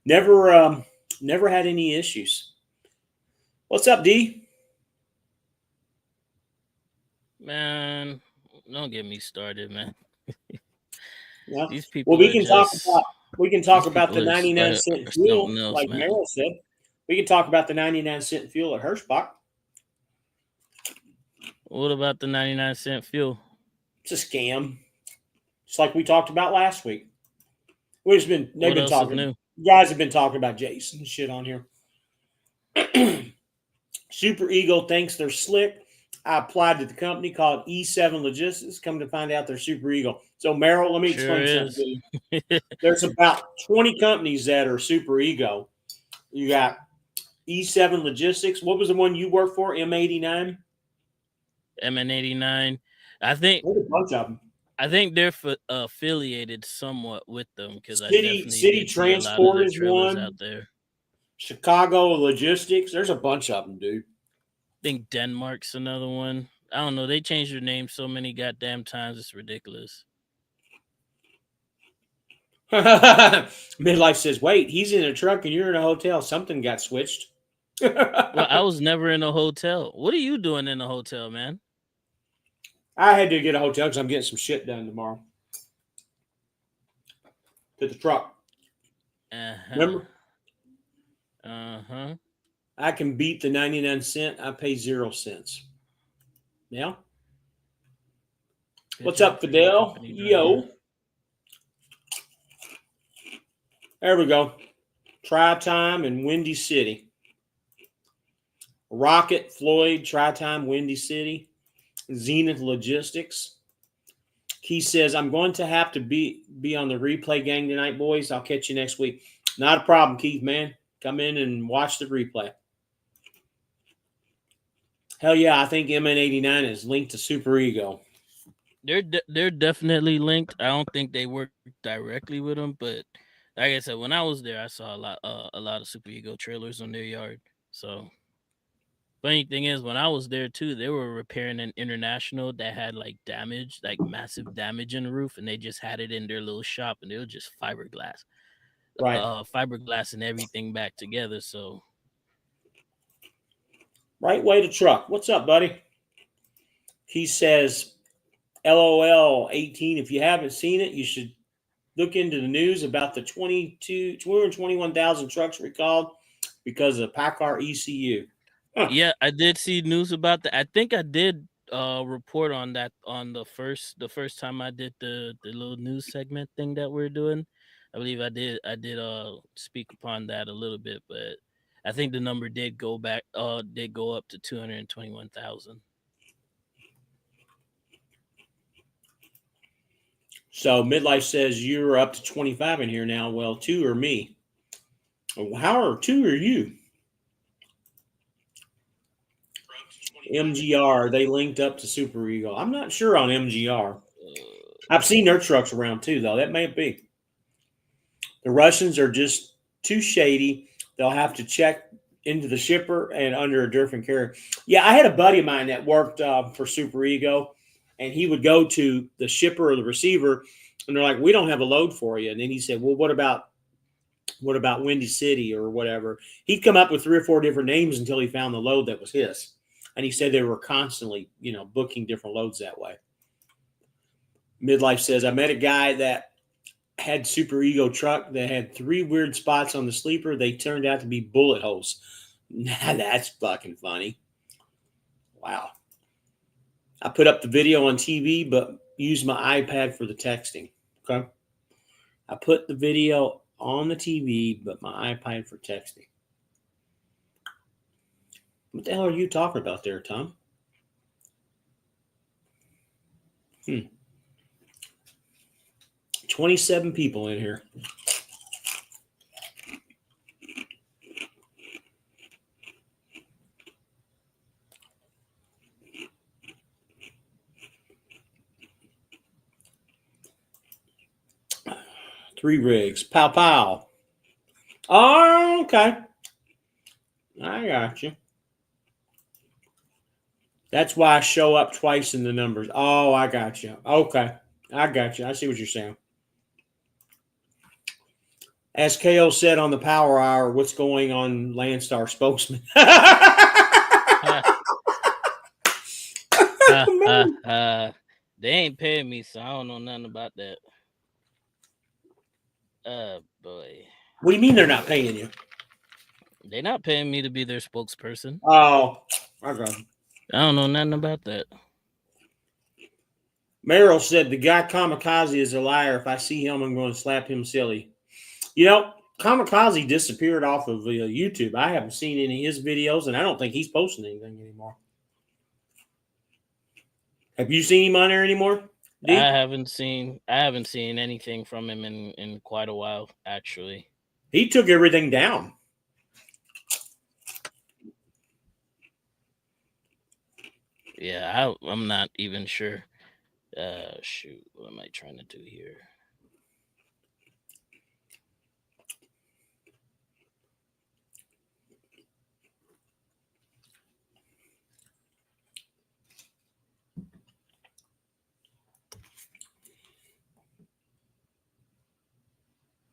Never had any issues. What's up, D? Man, don't get me started, man. Yeah. These Well, people are just we can these talk about people the are, s- 99 are, cent are fuel, something else, like man. Meryl said. We can talk about the 99-cent fuel at Hirschbach. What about the 99-cent fuel? It's a scam. It's like we talked about last week. We've just been they've What been else is talking new? guys have been talking about Jason and shit on here. Super Eagle thinks they're slick. I applied to the company called E7 Logistics. Come to find out they're Super Eagle. So, Merrill, let me Sure explain something to is. you. There's about 20 companies that are Super Ego. You got E7 Logistics. What was the one you worked for? M89? MN89. I think There's a bunch of them. they're affiliated somewhat with them because I definitely City did see a lot of Transport the is trailers out one. there. Chicago Logistics. There's a bunch of them, dude. I think Denmark's another one. I don't know. They changed their name so many goddamn times. It's ridiculous. Midlife says, wait, he's in a truck and you're in a hotel. Something got switched. Well, I I was never in a hotel. What are you doing in a hotel, man? had to get a hotel because I'm getting some shit done tomorrow to the truck. Uh huh. Remember? Uh huh. I can beat the 99 cent. I pay 0 cents. Yeah. Good What's job up, for you, Fidel? company driver. Yo. There we go. Tri Time and Windy City. Rocket, Floyd, Tri Time, Windy City. Zenith Logistics. Keith says, I'm going to have to be on the replay gang tonight, boys. I'll catch you next week. Not a problem, Keith, man. Come in and watch the replay. Hell yeah, I think MN89 is linked to Super Ego. They're definitely linked. I don't think they work directly with them, but like I said, when I was there, I saw a lot of Super Ego trailers on their yard. So funny thing is, when I was there too, they were repairing an international that had like damage, like massive damage in the roof, and they just had it in their little shop, and it was just Right. fiberglass and everything back together. So Right way to truck. What's up, buddy? He says, LOL 18. If you haven't seen it, you should look into the news about the 221,000 trucks recalled because of PACCAR ECU. Huh. yeah, I did see news about that. I think I did report on that on the first time I did the little news segment thing that we're doing. I believe I did speak upon that a little bit, but I think the number did go up to 221,000. So Midlife says you're up to 25 in here now. Well, two are me. How are two are you? MGR, they linked up to Super Eagle. I'm not sure on MGR. I've seen their trucks around too, though. That may be. The Russians are just too shady. They'll have to check into the shipper and under a different carrier. Yeah, I had a buddy of mine that worked for Super Ego, and he would go to the shipper or the receiver, and they're like, "We don't have a load for you." And then he said, "Well, what about Windy City or whatever?" He'd come up with 3 or 4 different names until he found the load that was his. And he said they were constantly, booking different loads that way. Midlife says, I met a guy that had Super Ego truck that had 3 weird spots on the sleeper. They turned out to be bullet holes. That's fucking funny. Wow. I put up the video on TV, but use my iPad for the texting. Okay. I put the video on the TV, but my iPad for texting. What the hell are you talking about there, Tom? 27 people in here. Three rigs. Pow pow. Oh, okay. I got you. That's why I show up twice in the numbers. Oh, I got you. Okay. I got you. I see what you're saying. As KO said on the Power Hour, what's going on, Landstar spokesman? They ain't paying me, so I don't know nothing about that. Boy. What do you mean they're not paying you? They're not paying me to be their spokesperson. Oh, okay. I don't know nothing about that. Merrill said the guy Kamikaze is a liar. If I see him, I'm going to slap him silly. You know, Kamikaze disappeared off of YouTube. I haven't seen any of his videos, and I don't think he's posting anything anymore. Have you seen him on there anymore? I haven't seen anything from him in quite a while, actually. He took everything down. Yeah, I'm not even sure. Shoot, what am I trying to do here?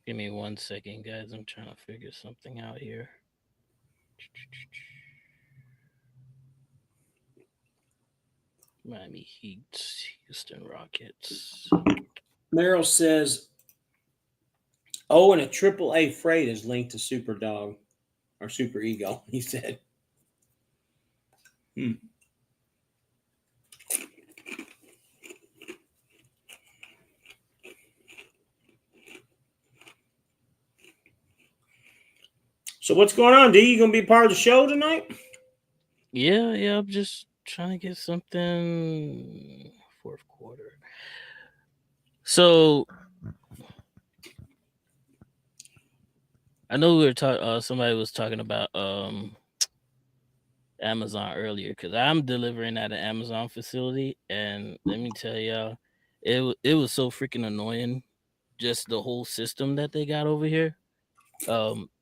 Give me 1 second, guys. I'm trying to figure something out here. Miami Heat, Houston Rockets. Merrill says, "Oh, and a AAA freight is linked to Superdog or Super Ego." He said, So what's going on, D? You gonna be part of the show tonight? Yeah. I'm just trying to get something fourth quarter. So I know we were talking. Somebody was talking about Amazon earlier because I'm delivering at an Amazon facility, and let me tell y'all, it was so freaking annoying. Just the whole system that they got over here.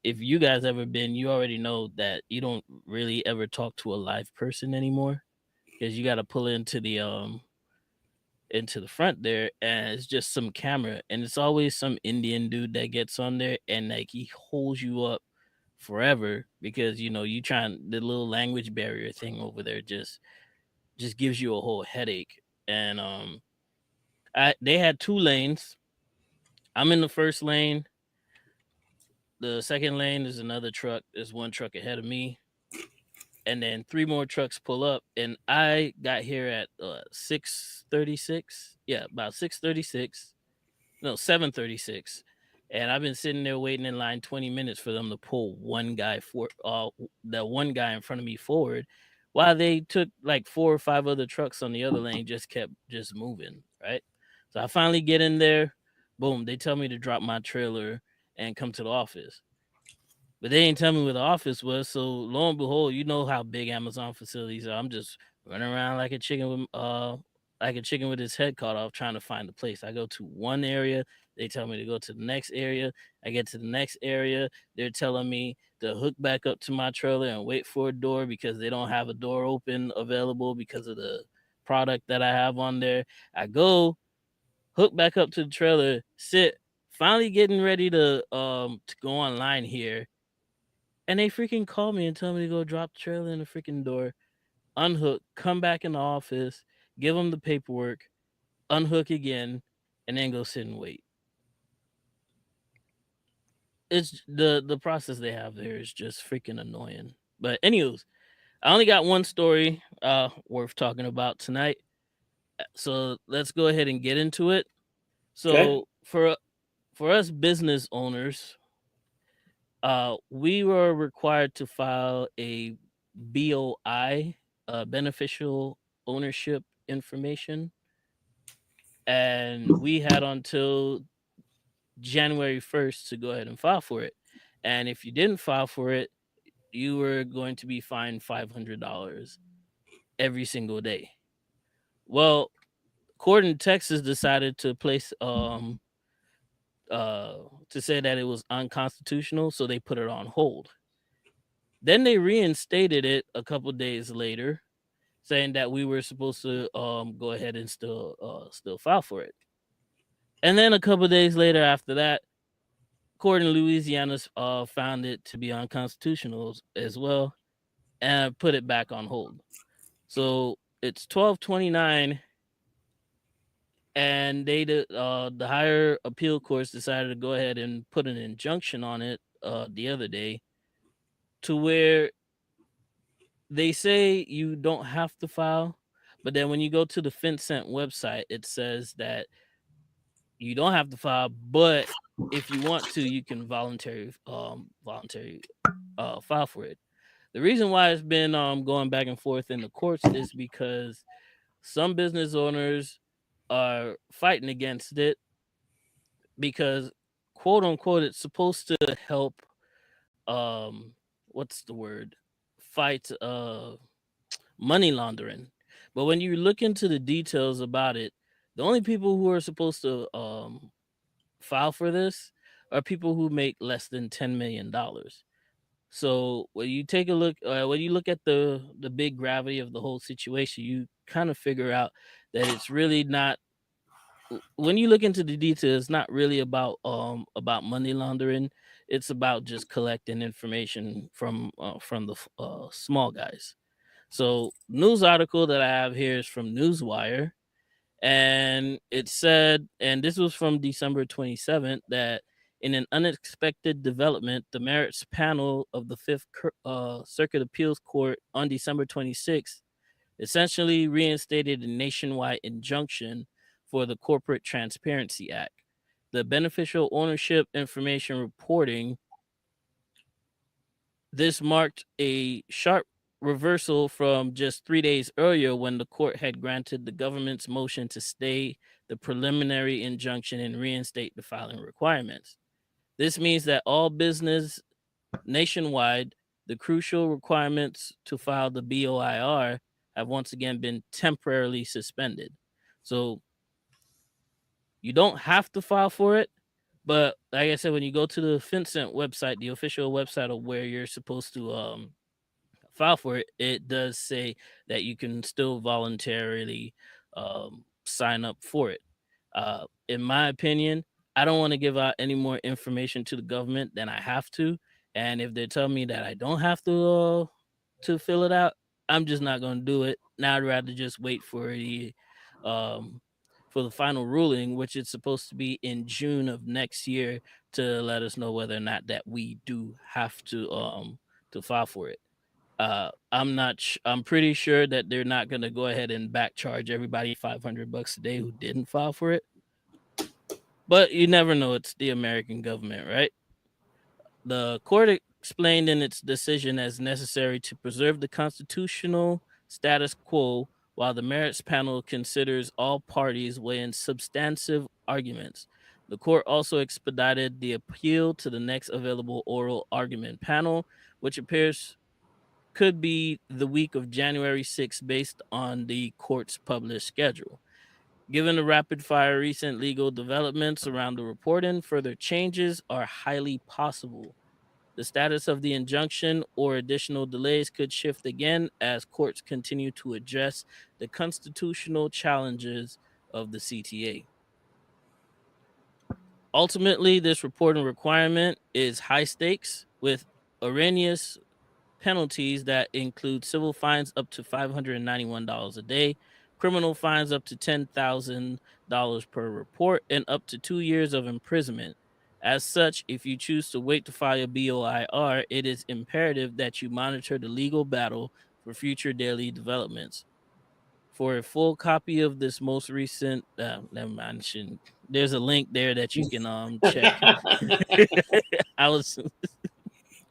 If you guys ever been, you already know that you don't really ever talk to a live person anymore because you got to pull into the front there, and it's just some camera, and it's always some Indian dude that gets on there, and like he holds you up forever because you trying the little language barrier thing over there just gives you a whole headache. And they had 2 lanes. I'm in the first lane. The second lane is another truck. There's 1 truck ahead of me. And then 3 more trucks pull up. And I got here at 6:36. Yeah, about 6:36. No, 7:36. And I've been sitting there waiting in line 20 minutes for them to pull one guy that one guy in front of me forward, while they took like 4 or 5 other trucks on the other lane just kept just moving, right? So I finally get in there. Boom, they tell me to drop my trailer and come to the office. But they didn't tell me where the office was. So lo and behold, you know how big Amazon facilities are. I'm just running around like a chicken with his head cut off trying to find the place. I go to one area, they tell me to go to the next area. I get to the next area, they're telling me to hook back up to my trailer and wait for a door because they don't have a door open available because of the product that I have on there. I go hook back up to the trailer, sit, finally getting ready to go online here. And they freaking call me and tell me to go drop the trailer in the freaking door, unhook, come back in the office, give them the paperwork, unhook again, and then go sit and wait. It's the process they have there is just freaking annoying. But anyways, I only got one story worth talking about tonight. So let's go ahead and get into it. So for us business owners, we were required to file a BOI, beneficial ownership information, and we had until January 1st to go ahead and file for it. And if you didn't file for it, you were going to be fined $500 every single day. Well, court in Texas decided to place to say that it was unconstitutional, so they put it on hold. Then they reinstated it a couple days later, saying that we were supposed to go ahead and still file for it. And then a couple days later after that, court in Louisiana found it to be unconstitutional as well and put it back on hold. So it's 12/29, and the higher appeal courts decided to go ahead and put an injunction on it the other day, to where they say you don't have to file, but then when you go to the FinCEN website, it says that you don't have to file, but if you want to, you can voluntarily file for it. The reason why it's been going back and forth in the courts is because some business owners are fighting against it because, quote unquote, it's supposed to help what's the word, fight money laundering. But when you look into the details about it, the only people who are supposed to file for this are people who make less than $10 million. So when you take a look, when you look at the big gravity of the whole situation, you kind of figure out that it's really not. When you look into the details, it's not really about money laundering. It's about just collecting information from the small guys. So news article that I have here is from Newswire, and it said, and this was from December 27th, that in an unexpected development, the merits panel of the Fifth Circuit Appeals Court on December 26th essentially reinstated a nationwide injunction for the Corporate Transparency Act. The beneficial ownership information reporting. This marked a sharp reversal from just 3 days earlier when the court had granted the government's motion to stay the preliminary injunction and reinstate the filing requirements. This means that all business nationwide, the crucial requirements to file the BOIR have once again been temporarily suspended. So you don't have to file for it, but like I said, when you go to the FinCEN website, the official website of where you're supposed to file for it, it does say that you can still voluntarily sign up for it. In my opinion, I don't want to give out any more information to the government than I have to, and if they tell me that I don't have to fill it out, I'm just not going to do it. Now I'd rather just wait for the final ruling, which is supposed to be in June of next year, to let us know whether or not that we do have to file for it. I'm pretty sure that they're not going to go ahead and back charge everybody $500 a day who didn't file for it. But you never know. It's the American government, right? The court explained in its decision as necessary to preserve the constitutional status quo while the merits panel considers all parties weigh in substantive arguments. The court also expedited the appeal to the next available oral argument panel, which appears could be the week of January 6th based on the court's published schedule. Given the rapid fire recent legal developments around the reporting, further changes are highly possible. The status of the injunction or additional delays could shift again as courts continue to address the constitutional challenges of the CTA. Ultimately, this reporting requirement is high stakes with erroneous penalties that include civil fines up to $591 a day, criminal fines up to $10,000 per report, and up to 2 years of imprisonment. As such, if you choose to wait to file a BOIR, it is imperative that you monitor the legal battle for future daily developments. For a full copy of this most recent, never mind, there's a link there that you can check. I was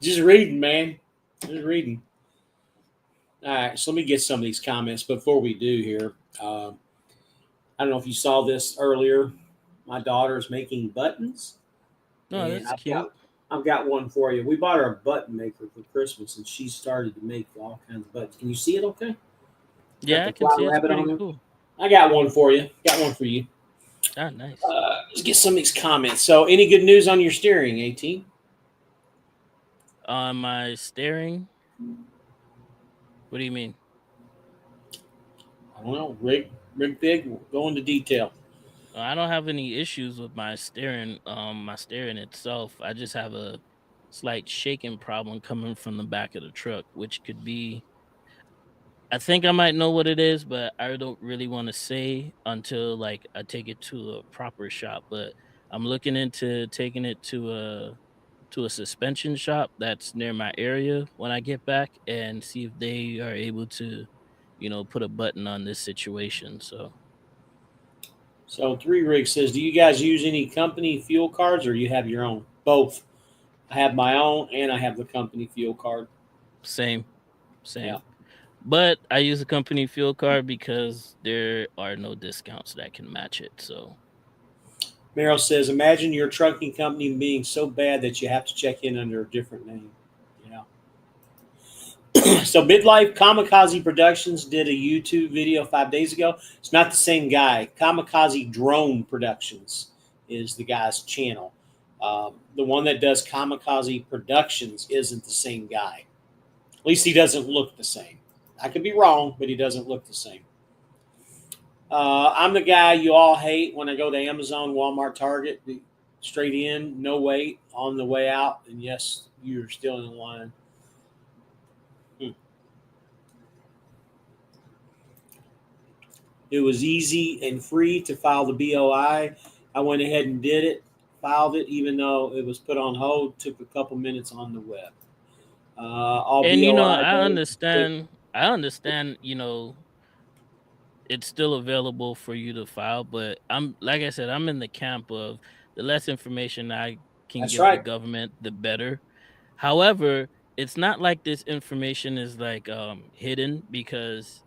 just reading, man. Just reading. All right, so let me get some of these comments before we do here. I don't know if you saw this earlier. My daughter's making buttons. Oh, and that's cute. I've got one for you. We bought her a button maker for Christmas, and she started to make all kinds of buttons. Can you see it? Okay. Yeah, I can see it's pretty cool. I got one for you. Got one for you. Ah, nice. Let's get some of these comments. So, any good news on your steering, 18? On my steering? What do you mean? I don't know. Rig big. We'll go into detail. I don't have any issues with my steering itself. I just have a slight shaking problem coming from the back of the truck, which could be, I think I might know what it is, but I don't really want to say until like I take it to a proper shop. But I'm looking into taking it to a suspension shop that's near my area when I get back and see if they are able to, put a button on this situation. So So Three Rig says, do you guys use any company fuel cards or you have your own? Both. I have my own and I have the company fuel card. same, Yeah. same. But I use a company fuel card because there are no discounts that can match it. So Meryl says, imagine your trucking company being so bad that you have to check in under a different name. Yeah. So Midlife Kamikaze Productions did a YouTube video 5 days ago. It's not the same guy. Kamikaze Drone Productions is the guy's channel. The one that does Kamikaze Productions isn't the same guy. At least he doesn't look the same. I could be wrong, but he doesn't look the same. I'm the guy you all hate when I go to Amazon, Walmart, Target, straight in, no wait, on the way out. And yes, you're still in line. It was easy and free to file the BOI. I went ahead and did it, filed it, even though it was put on hold. Took a couple minutes on the web. All and BOI I does. understand. I understand. It's still available for you to file, but I'm like I said, I'm in the camp of the less information I can That's give the right. government, the better. However, it's not like this information is like hidden because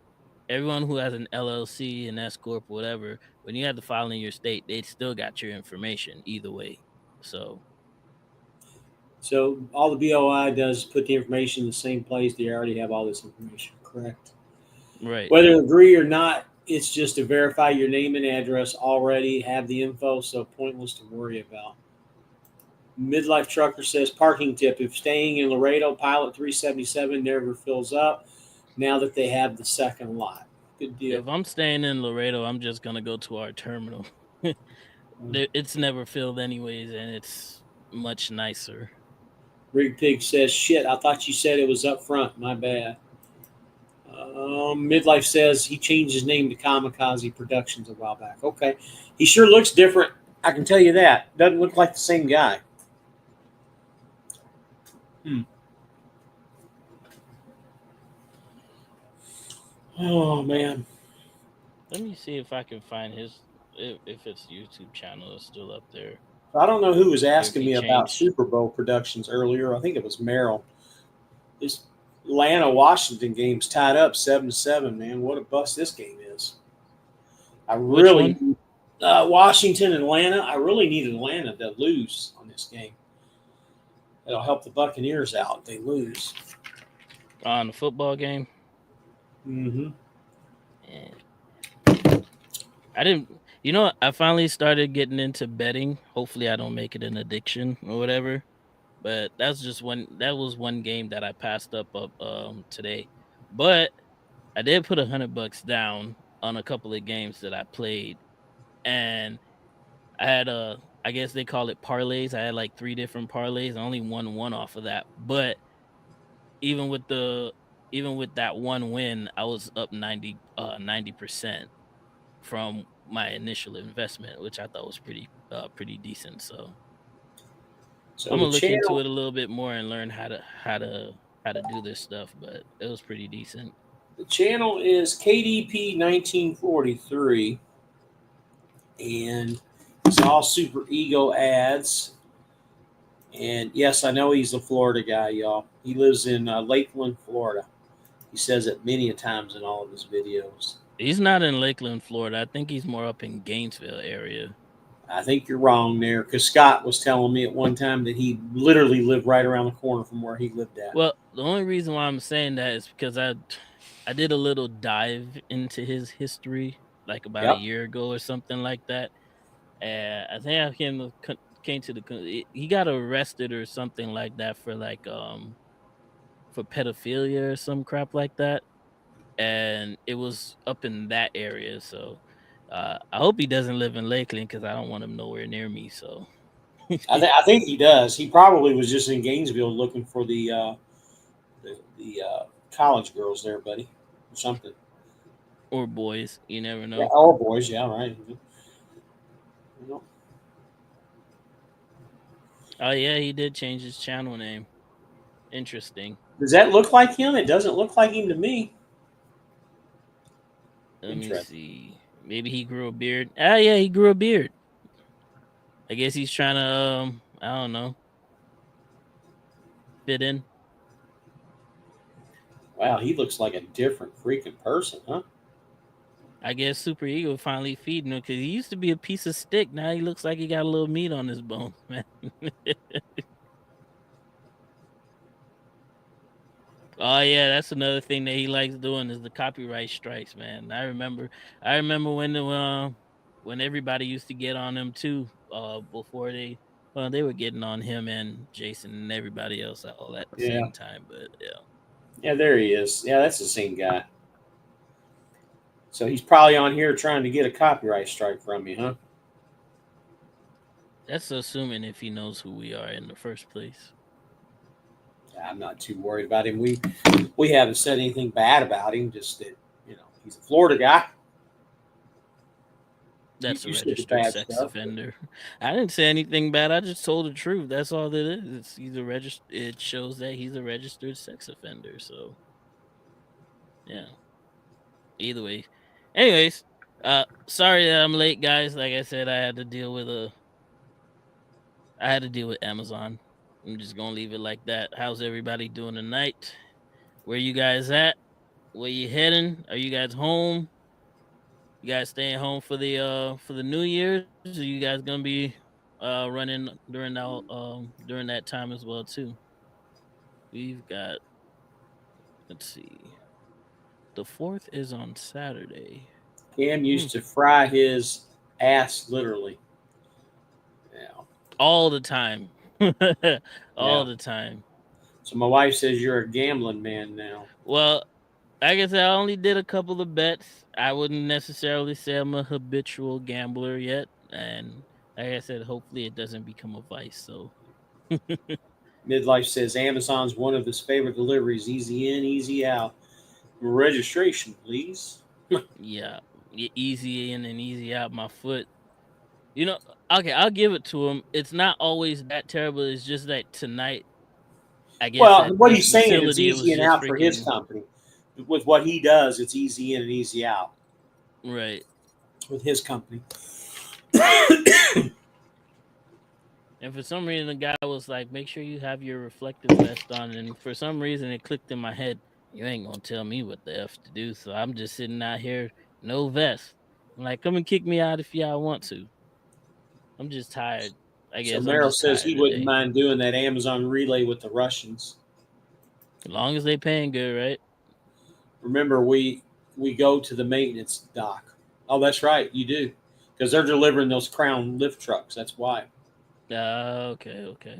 everyone who has an LLC, an S corp, whatever, when you have to file in your state, they still got your information either way. So So all the BOI does is put the information in the same place. They already have all this information. Correct. right. Whether you agree or not, it's just to verify your name and address already have the info, so pointless to worry about. Midlife Trucker says parking tip: if staying in Laredo, Pilot 377 never fills up now that they have the second lot. Good deal. If I'm staying in Laredo, I'm just gonna go to our terminal. It's never filled anyways, and it's much nicer. Rig Pig says shit. I thought you said it was up front. My bad. Midlife says he changed his name to Kamikaze Productions a while back. Okay, he sure looks different. I can tell you that. Doesn't look like the same guy. Hmm. Oh man. Let me see if I can find his if his YouTube channel is still up there. I don't know who was Or if asking he me about changed. Super Bowl productions earlier. I think it was Merrill. This Atlanta Washington game's tied up 7-7. Man, what a bust this game is. I Which really one? Washington Atlanta. I really need Atlanta to lose on this game. It'll help the Buccaneers out if they lose. On the football game? Mm-hmm. And I didn't I finally started getting into betting. Hopefully I don't make it an addiction or whatever. But that was one game that I passed up today. But I did put $100 down on a couple of games that I played, and I had I guess they call it parlays. I had like three different parlays. I only won one off of that. But even with the even with that one win, I was up 90% from my initial investment, which I thought was pretty decent. So So I'm the gonna look into channel it a little bit more and learn how to do this stuff, but it was pretty decent. the channel is KDP 1943, and it's all Super Ego ads. And yes, I know he's a Florida guy, y'all. He lives in Lakeland, Florida. He says it many a times in all of his videos. He's not in Lakeland, Florida. I think he's more up in Gainesville area. I think you're wrong there because Scott was telling me at one time that he literally lived right around the corner from where he lived at. Well, the only reason why I'm saying that is because I did a little dive into his history like about a Yep. year ago or something like that. And I think came to he got arrested or something like that for pedophilia or some crap like that. And it was up in that area. So I hope he doesn't live in Lakeland because I don't want him nowhere near me. So I think he does. He probably was just in Gainesville looking for the college girls there, buddy, or something. or boys, you never Yeah, know. all boys. Yeah, right. You know, Oh yeah, he did change his channel name. Interesting. does that look like him? It doesn't look like him to me. Let me Interesting. see. Maybe he grew a beard. Ah, yeah, he grew a beard. I guess he's trying to I don't know, fit in. Wow, he looks like a different freaking person, huh? I guess Super Ego finally feeding him because he used to be a piece of stick. Now he looks like he got a little meat on his bones, man. Oh yeah, that's another thing that he likes doing is the copyright strikes, man. I remember when everybody used to get on him too. Before they were getting on him and Jason and everybody else all at the Yeah, same time. But yeah, yeah, there he is. Yeah, that's the same guy. So he's probably on here trying to get a copyright strike from you, huh? that's assuming if he knows who we are in the first place. I'm not too worried about him. We haven't said anything bad about him. Just that he's a Florida guy. You, That's a you said the registered bad sex stuff. offender. I didn't say anything bad. I just told the truth. That's all that is. He's a It shows that he's a registered sex offender. So yeah. Either way. Anyways, sorry that I'm late, guys. Like I said, I had to deal with Amazon. I'm just gonna leave it like that. How's everybody doing tonight? Where you guys at? Where you heading? Are you guys home? You guys staying home for the New Year's? Are you guys gonna be running during that time as well too? We've got, let's see. The 4th is on Saturday. Cam Hmm. used to fry his ass literally. Yeah, All the time. yeah. All the time. So my wife says you're a gambling man now. Well, like I said, I only did a couple of bets. I wouldn't necessarily say I'm a habitual gambler yet. And like I said, hopefully it doesn't become a vice. So Midlife says Amazon's one of his favorite deliveries. Easy in, easy out. Registration, please. yeah, easy in and easy out my foot. You know, okay, I'll give it to him. It's not always that terrible. It's just that tonight, I guess Well, at what this he's saying, it's facility, it easy was and just out for his freaking company. With what he does, it's easy in and easy out right. with his company. And for some reason, the guy was like, "Make sure you have your reflective vest on." And for some reason, it clicked in my head, "You ain't gonna tell me what the f to do." So I'm just sitting out here, no vest. I'm like, "Come and kick me out if y'all want to." I'm just tired. I So guess I'm Merrill just says he tired wouldn't today. mind doing that Amazon relay with the Russians. As long as they paying good, right? Remember, we go to the maintenance dock. Oh, that's right, you do, because they're delivering those Crown lift trucks. That's why. Okay, okay.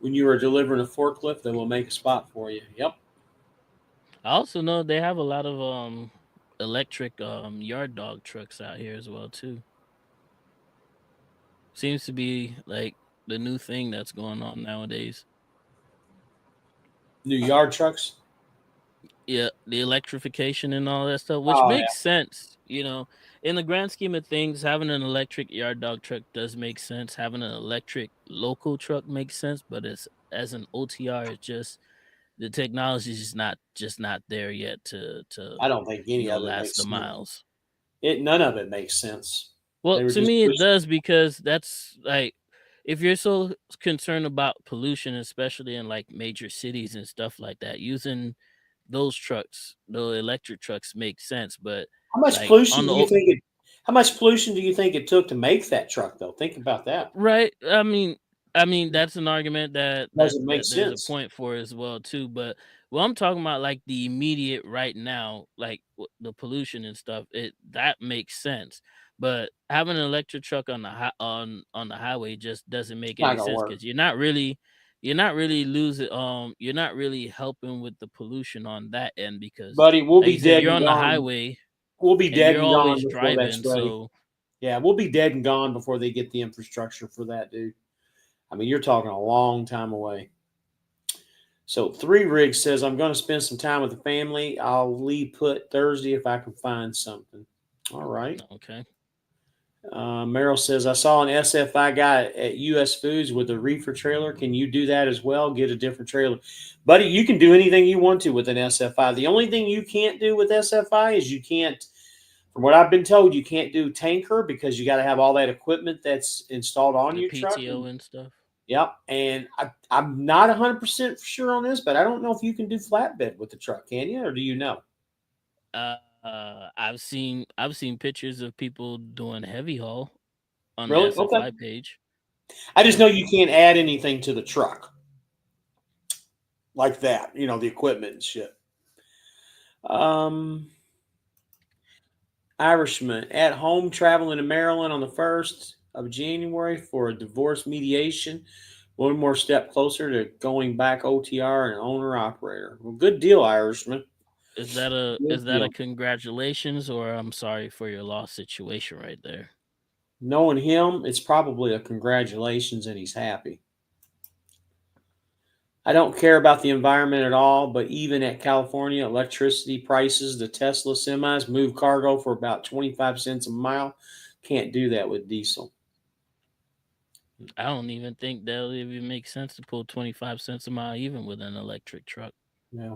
When you are delivering a forklift, they will make a spot for you. Yep. I also know they have a lot of electric yard dog trucks out here as well too. Seems to be like the new thing that's going on nowadays. New yard trucks. Yeah, the electrification and all that stuff, which Oh yeah. makes sense. In the grand scheme of things, having an electric yard dog truck does make sense. Having an electric local truck makes sense, but as an OTR, it's just the technology is just not there yet to I don't think any of it last the makes sense. miles. None of it makes sense. Well, They were to just me, it pushing. does because that's like if you're so concerned about pollution, especially in like major cities and stuff like that, using those trucks, the electric trucks, make sense. But How much like pollution on do the you think it? How much pollution do you think it took to make that truck, though? Think about that. right, I mean that's an argument Doesn't make that there's a sense. point for as well too. But what I'm talking about, like the immediate right now, like the pollution and stuff, it that makes sense. But having an electric truck on on the highway just doesn't It's make not any gonna sense work, because you're not really helping with the pollution on that end because buddy. We'll like you be said, dead you're and on the gone. highway. we'll be and dead you're and gone always before that's driving, ready. so Yeah, we'll be dead and gone before they get the infrastructure for that, dude. I mean, you're talking a long time away. So Three Rig says, I'm going to spend some time with the family. I'll leave put Thursday if I can find something. All right. okay. Merrill says, I saw an SFI guy at US Foods with a reefer trailer. Can you do that as well? Get a different trailer. Buddy, you can do anything you want to with an SFI. The only thing you can't do with SFI is you can't, from what I've been told, you can't do tanker because you got to have all that equipment that's installed on The your truck. PTO and stuff. Yep. And I'm not 100% sure on this, but I don't know if you can do flatbed with the truck, can you? Or do you know? I've seen pictures of people doing heavy haul on the Really? Okay. SFI page. I just know you can't add anything to the truck like that, the equipment and shit. Irishman at home traveling to Maryland on the 1st of January for a divorce mediation. One more step closer to going back OTR and owner operator. Well, good deal, Irishman. Is that a Good deal. congratulations or I'm sorry for your loss situation right there? Knowing him, it's probably a congratulations and he's happy. I don't care about the environment at all, but even at California electricity prices, the Tesla semis move cargo for about 25 cents a mile. Can't do that with diesel. I don't even think that'll even make sense to pull 25 cents a mile even with an electric truck. Yeah.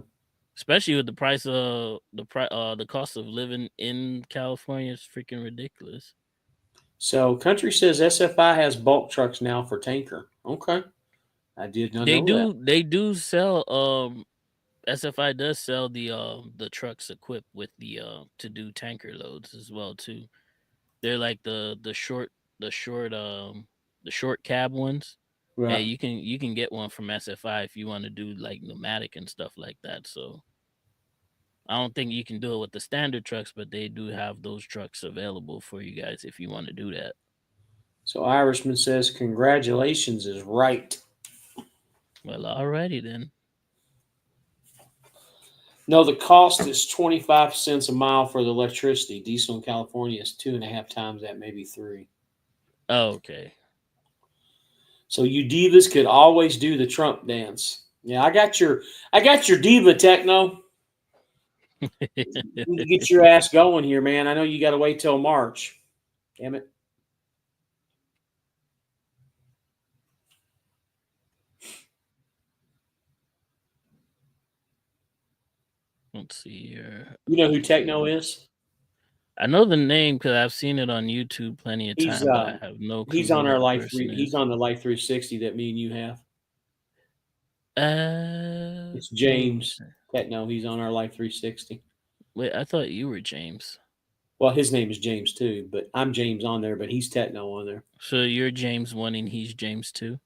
Especially with the price of the cost of living in California is freaking ridiculous. So Country says SFI has bulk trucks now for tanker. Okay. I did not know that. They do sell SFI does sell the trucks equipped with the to do tanker loads as well too. They're like the short cab ones. Hey, Right. you can get one from SFI if you want to do like pneumatic and stuff like that. So I don't think you can do it with the standard trucks, but they do have those trucks available for you guys if you want to do that. So Irishman says congratulations is right. Well, alrighty then. No, the cost is 25 cents a mile for the electricity. Diesel in California is 2.5 times that, maybe 3. Oh, okay. So you divas could always do the Trump dance. Yeah, I got your diva techno. You need to get your ass going here, man. I know you got to wait till March. Damn it. Let's see here. You know who Techno is? I know the name because I've seen it on YouTube plenty of He's times, but I have no clue he's who on our that Life person 3. He's is. on the Life 360 that me and you have. It's James Techno. He's on our Life 360. Wait, I thought you were James. Well, his name is James too, but I'm James on there, but he's Techno on there. So you're James 1 and he's James 2?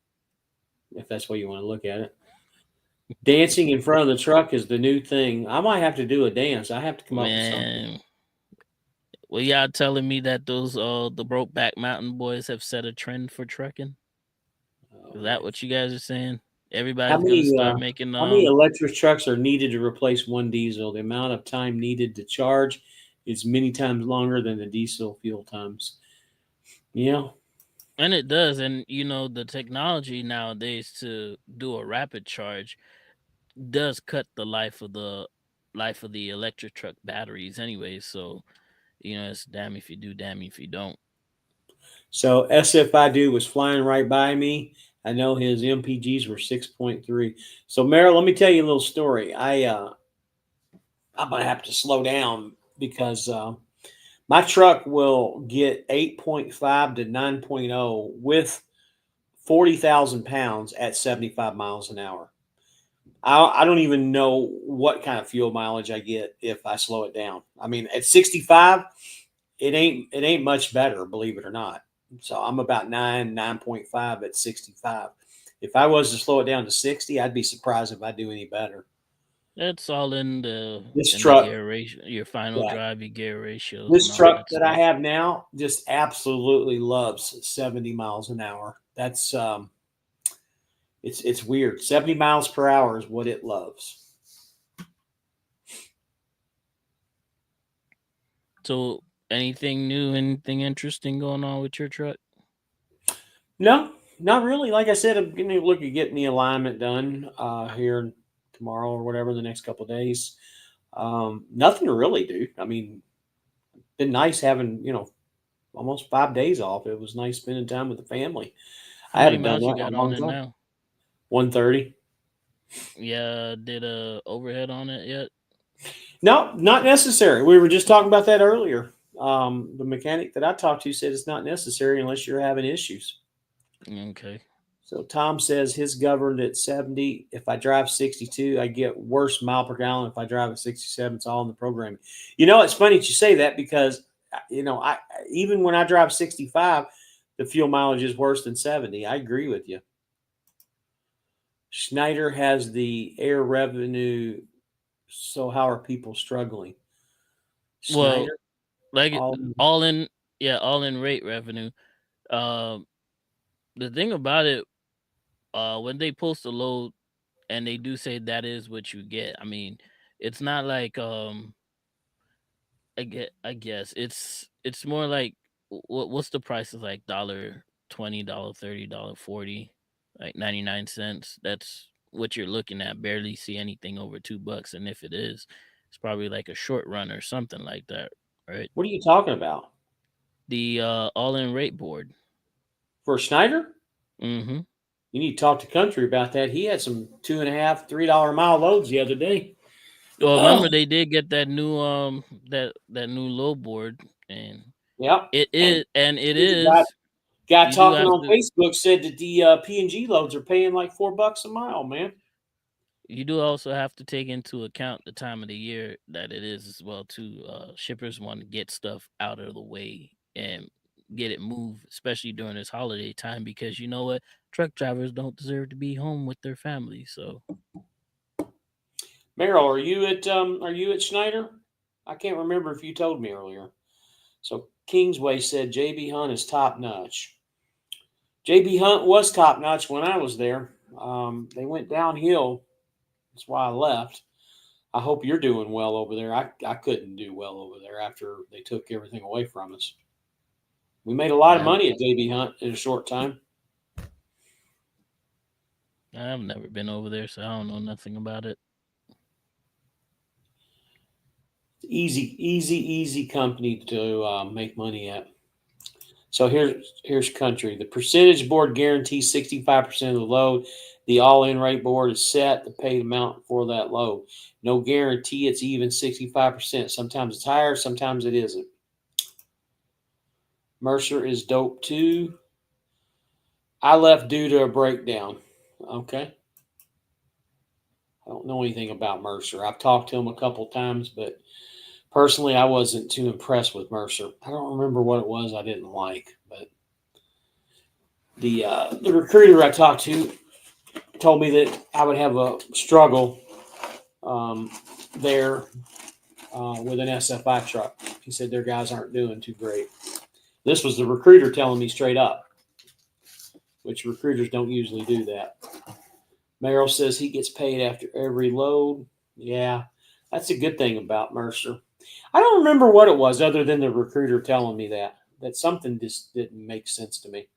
If that's the way you want to look at it. Dancing in front of the truck is the new thing. I might have to do a dance. I have to come up with something. Man. Well, y'all telling me that those the Brokeback Mountain Boys have set a trend for trucking? Is that what you guys are saying? Everybody's gonna start making how many electric trucks are needed to replace one diesel? The amount of time needed to charge is many times longer than the diesel fuel times. Yeah. And it does, and the technology nowadays to do a rapid charge does cut the life of the electric truck batteries anyway. So it's damn if you do, damn if you don't. So SFI dude was flying right by me. I know his MPGs were 6.3. So Meryl, let me tell you a little story. I'm gonna have to slow down because my truck will get 8.5 to 9.0 with 40,000 pounds at 75 miles an hour. I don't even know what kind of fuel mileage I get if I slow it down. I mean, at 65, it ain't much better, believe it or not. So I'm about 9.5 at 65. If I was to slow it down to 60, I'd be surprised if I do any better. It's all in the truck, gear ratio, your final drive, your gear ratios. This truck that I have now just absolutely loves 70 miles an hour. That's it's weird. 70 miles per hour is what it loves. So, anything new, anything interesting going on with your truck? No, not really. Like I said, I'm going to look at getting the alignment done here tomorrow or whatever, the next couple of days. Nothing to really do. I mean, been nice having almost 5 days off. It was nice spending time with the family. How I many haven't done miles you that in got a on long it time. now? 130. Yeah, did a overhead on it yet? No, not necessary. We were just talking about that earlier. The mechanic that I talked to said it's not necessary unless you're having issues. Okay. So Tom says his governed at 70. If I drive 62, I get worse mile per gallon. If I drive at 67, it's all in the programming. It's funny that you say that because I even when I drive 65, the fuel mileage is worse than 70. I agree with you. Schneider has the air revenue. So how are people struggling? Well, Schneider, like all all in, yeah, all in rate revenue. Um, the thing about it, when they post a load and they do say that is what you get. I mean, it's not like I guess it's more like what's the price is like $20, $30, $40, like 99 cents. That's what you're looking at. Barely see anything over $2, and if it is, it's probably like a short run or something like that, right? what are you talking about? The all in rate board. For Schneider? Mm-hmm. You need to talk to Country about that. He had some $2.50, $3 mile loads the other day. Well, remember they did get that new that new low board, and Yep. it And is and it the guy, is guy you do talking have on to Facebook said that the P&G loads are paying like $4 a mile, man. You do also have to take into account the time of the year that it is as well too. Shippers want to get stuff out of the way and get it moved, especially during this holiday time, because you know what, truck drivers don't deserve to be home with their families. So Merrill, are you at Schneider? I can't remember if you told me earlier. So Kingsway said JB Hunt is top notch. JB Hunt was top notch when I was there. They went downhill. That's why I left. I hope you're doing well over there. I couldn't do well over there after they took everything away from us. We made a lot of yeah, money at JB Hunt in a short time. I've never been over there, so I don't know nothing about it. Easy, easy, easy company to make money at. So here's Country. The percentage board guarantees 65% of the load. The all-in rate board is set, the paid amount for that load. No guarantee it's even 65%. Sometimes it's higher, sometimes it isn't. Mercer is dope too. I left due to a breakdown. Okay. I don't know anything about Mercer. I've talked to him a couple times, but personally, I wasn't too impressed with Mercer. I don't remember what it was I didn't like, but the recruiter I talked to told me that I would have a struggle there with an SFI truck. He said their guys aren't doing too great. This was the recruiter telling me straight up, which recruiters don't usually do that. Merrill says he gets paid after every load. Yeah, that's a good thing about Mercer. I don't remember what it was other than the recruiter telling me that something just didn't make sense to me.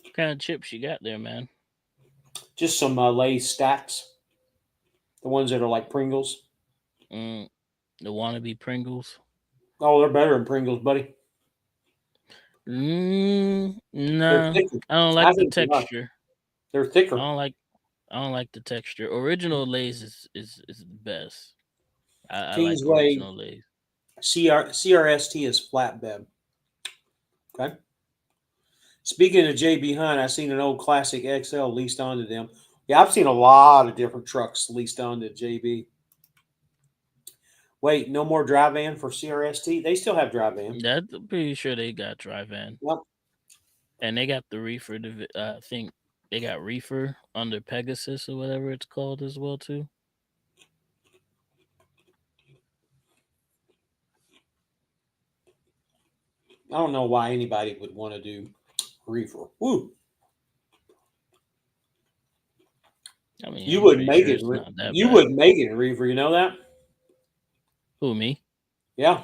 What kind of chips you got there, man? Just some Lay's stacks, the ones that are like Pringles. Mm, the wannabe Pringles. Oh, they're better than Pringles, buddy. They're Nah, thicker. I don't I like the think they are. texture. They're I thicker. don't like I don't like the texture. Original Lay's is the best. I like Kingsway original Lay's. CRST is flatbed. Okay. Speaking of JB Hunt, I seen an old classic XL leased onto them. Yeah, I've seen a lot of different trucks leased onto JB. Wait, no more dry van for CRST? They still have dry van. That's I'm pretty sure they got dry van, Yep. and they got the reefer. I think they got reefer under Pegasus or whatever it's called as well too. I don't know why anybody would want to do reefer. Woo. I mean, You I'm wouldn't pretty make sure it. it's not that You bad. wouldn't make it in reefer. You know that? Who, me? Yeah.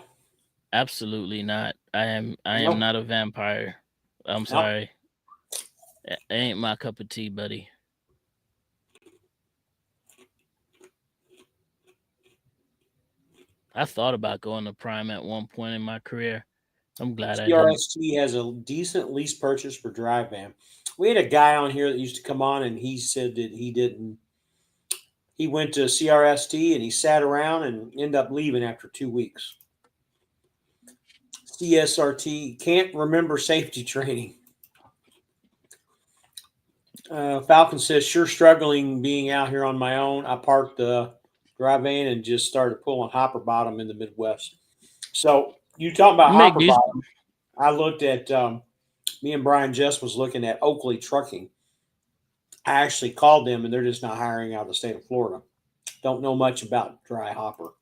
Absolutely not. I am No. not a vampire. I'm No. sorry. It ain't my cup of tea, buddy. I thought about going to Prime at one point in my career. I'm glad I didn't. CRST has a decent lease purchase for dry van. We had a guy on here that used to come on, and he said that he didn't. He went to CRST and he sat around and ended up leaving after 2 weeks. CSRT can't remember safety training. Falcon says, sure struggling being out here on my own. I parked the dry van and just started pulling hopper bottom in the Midwest. So you talk about You make hopper these. bottom. I looked at me and Brian Jess was looking at Oakley Trucking. I actually called them and they're just not hiring out of the state of Florida. Don't know much about dry hopper.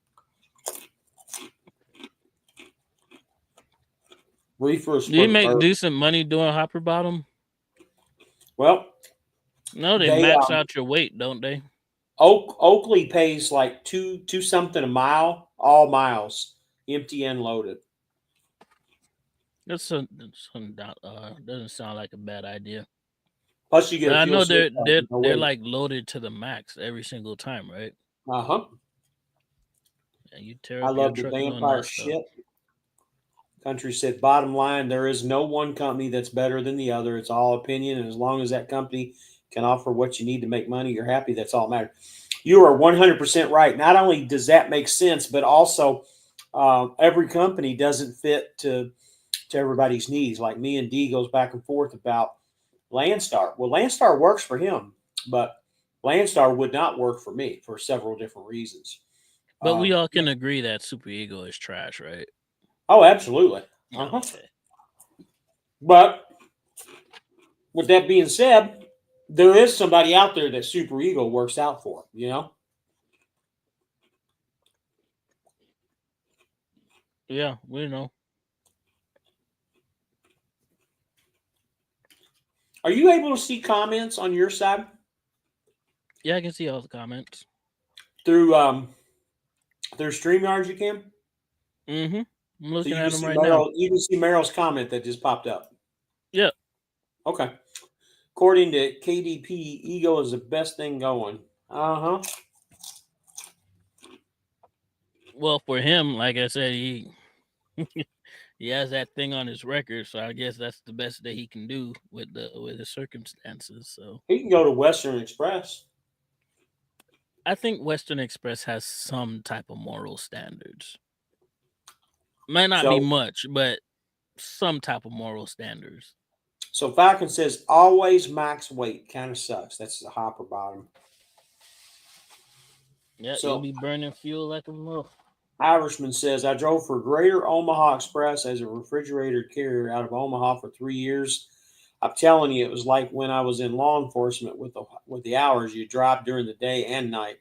Reefers Do for you the make bird. decent money doing hopper bottom? Well, No, they they max out your weight, don't they? Oakley pays like two something a mile, all miles, empty and loaded. Doesn't sound like a bad idea. Plus, you get But a I fuel know they're surcharge. they're No they're wait. like loaded to the max every single time, right? Uh-huh. And you tear I up your love the truck doing vampire that stuff. shit. Country said, bottom line, there is no one company that's better than the other. It's all opinion, and as long as that company can offer what you need to make money, you're happy. That's all that matters. You are 100% right. Not only does that make sense, but also every company doesn't fit to everybody's needs. Like me and D goes back and forth about Landstar. Well, Landstar works for him, but Landstar would not work for me for several different reasons. But we all can agree that Super Ego is trash, right? Oh, absolutely. Uh-huh. Okay. But with that being said, there is somebody out there that Super Ego works out for, you know? Yeah, we know. Are you able to see comments on your side Yeah, I can see all the comments. through StreamYard? You can. Mm-hmm. I'm So looking you at can them see right now. You can see Meryl's comment that just popped up. Yeah. Okay. According to KDP, Ego is the best thing going. Uh-huh. Well, for him, like I said, he he has that thing on his record, so I guess that's the best that he can do with the circumstances. So He can go to Western Express. I think Western Express has some type of moral standards. Might not be So much, but some type of moral standards. so Falcon says always max weight. Kind of sucks. That's the hopper bottom. Yeah, you'll So be burning fuel like a mother. Irishman says, I drove for Greater Omaha Express as a refrigerator carrier out of Omaha for 3 years. I'm telling you, it was like when I was in law enforcement with the hours you drive during the day and night.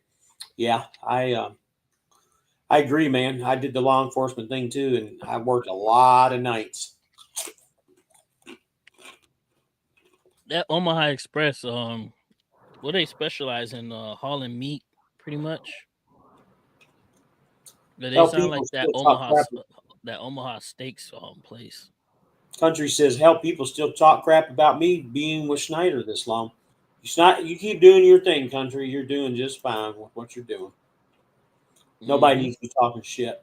Yeah, I agree, man. I did the law enforcement thing too, and I worked a lot of nights. That Omaha Express, what they specialize in hauling meat, pretty much. But they Help sound people like that still talk crap. Omaha Steaks place. Country says, help people still talk crap about me being with Schneider this long. You keep doing your thing, Country. You're doing just fine with what you're doing. Nobody Mm-hmm. needs to be talking shit.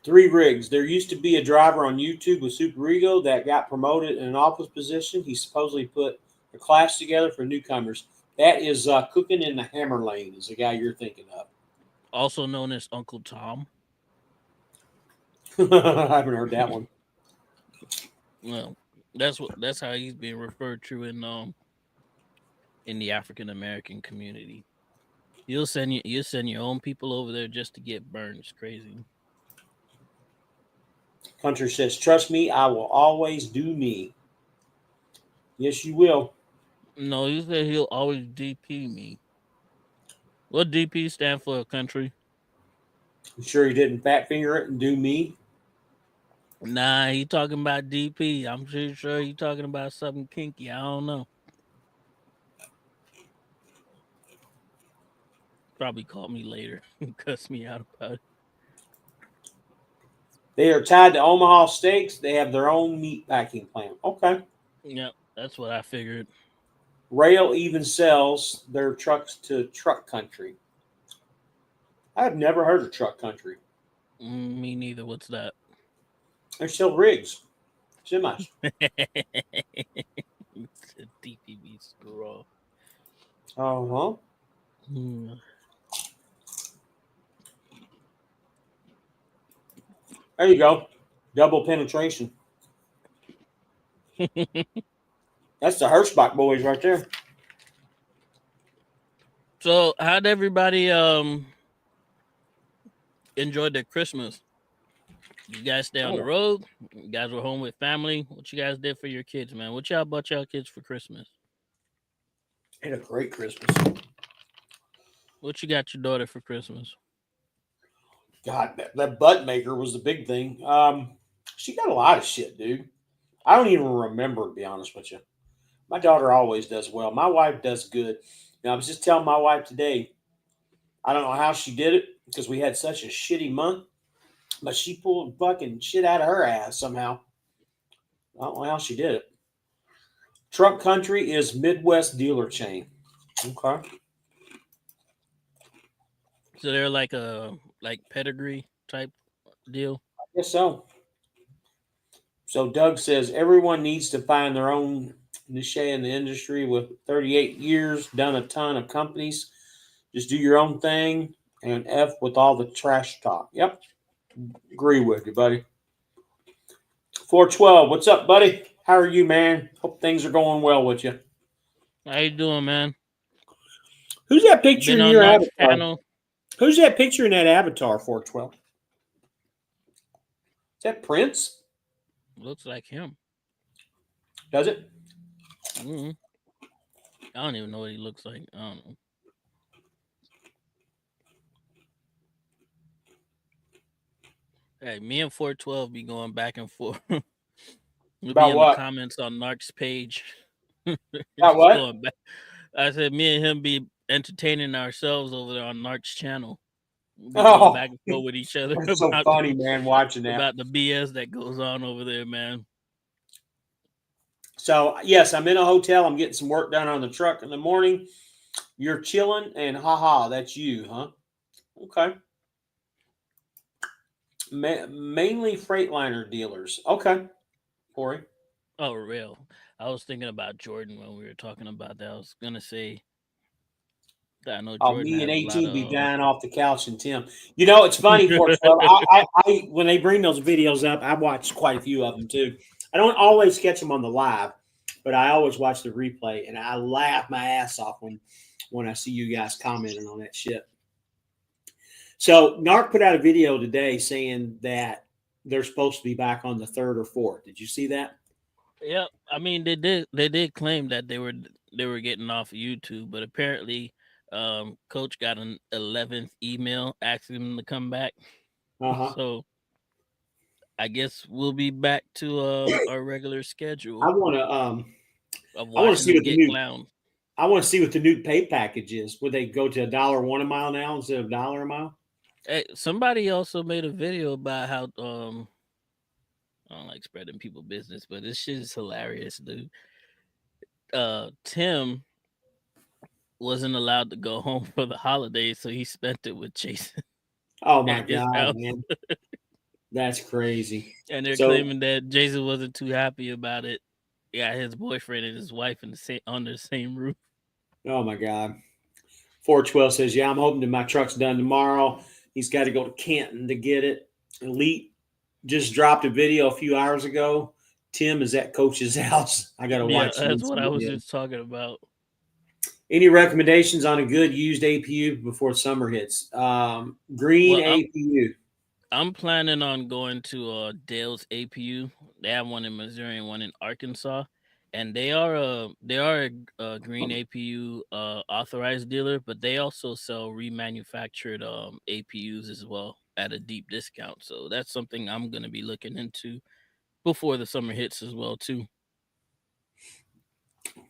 3 rigs. There used to be a driver on YouTube with Super Ego that got promoted in an office position. He supposedly put a class together for newcomers. That is Cooking in the Hammer Lane is the guy you're thinking of. Also known as Uncle Tom. I haven't heard that one. Well, that's how he's being referred to in the African American community. You'll send your own people over there just to get burned. It's crazy. Country says, trust me, I will always do me. Yes, you will. No, he said he'll always DP me. What DP stand for, country? I'm sure he didn't fat finger it and do me. Nah, he talking about DP. I'm pretty sure he talking about something kinky. I don't know. Probably call me later and cuss me out about it. They are tied to Omaha Steaks. They have their own meat packing plant. Okay. Yep, that's what I figured. Rail even sells their trucks to Truck Country. I've never heard of Truck Country. Me neither. What's that? They sell rigs, semis. It's a DPB screw. Uh-huh. Mm. There you go. Double penetration. That's the Hirschbach boys right there. So, how'd everybody enjoy their Christmas? You guys stay on the road? You guys were home with family? What you guys did for your kids, man? What y'all bought y'all kids for Christmas? Had a great Christmas. What you got your daughter for Christmas? God, that butt maker was the big thing. She got a lot of shit, dude. I don't even remember, to be honest with you. My daughter always does well. My wife does good. Now, I was just telling my wife today, I don't know how she did it because we had such a shitty month, but she pulled fucking shit out of her ass somehow. I don't know how she did it. Truck Country is Midwest dealer chain. Okay. So they're like a pedigree type deal. I guess so. So Doug says everyone needs to find their own niche in the industry. With 38 years, done a ton of companies. Just do your own thing and F with all the trash talk. Yep. Agree with you, buddy. 412, what's up, buddy? How are you, man? Hope things are going well with you. How you doing, man? Who's that picture Been in on your Narc's avatar? channel. Who's that picture in that avatar, 412? Is that Prince? Looks like him. Does it? I don't even know what he looks like. I don't know. Hey, me and 412 be going back and forth. We'll About be in what? the comments on Narc's page. About what? Going back. I said me and him be entertaining ourselves over there on Narc's channel. We'll be going back and forth with each other It's so funny, man, watching that. about the BS that goes on over there, man. So, yes, I'm in a hotel. I'm getting some work done on the truck in the morning. You're chilling, and haha, that's you, huh? Okay. Mainly Freightliner dealers. Okay, Corey. Oh, real. I was thinking about Jordan when we were talking about that. I was gonna say that I know Oh, Jordan me and has a lot 18 be of. dying off the couch, and Tim. You know, it's funny, 412. I when they bring those videos up, I watch quite a few of them too. I don't always catch them on the live, but I always watch the replay, and I laugh my ass off when I see you guys commenting on that shit. So Narc put out a video today saying that they're supposed to be back on the 3rd or 4th. Did you see that? Yeah, I mean they did claim that they were getting off of YouTube, but apparently, Coach got an 11th email asking him to come back. Uh-huh. So I guess we'll be back to our regular schedule. I want to of I want to watching see them what the get new clowned. I want to see what the new pay package is. Would they go to $1 a mile now instead of $1 a mile? Hey, somebody also made a video about how I don't like spreading people business, but this shit is hilarious, dude. Tim wasn't allowed to go home for the holidays, so he spent it with Jason Oh my at his God, house. man. That's crazy. And they're So claiming that Jason wasn't too happy about it. Yeah, his boyfriend and his wife in the same under the same roof. oh my God. 412 says, yeah, I'm hoping that my truck's done tomorrow. He's got to go to Canton to get it. Elite just dropped a video a few hours ago. Tim is at Coach's house. I got to Yeah, watch that's this what I was video. just talking about. Any recommendations on a good used APU before summer hits? Green Well, APU. I'm planning on going to Dale's APU. They have one in Missouri and one in Arkansas, and they are a green APU authorized dealer, but they also sell remanufactured APUs as well at a deep discount. So that's something I'm gonna be looking into before the summer hits as well too.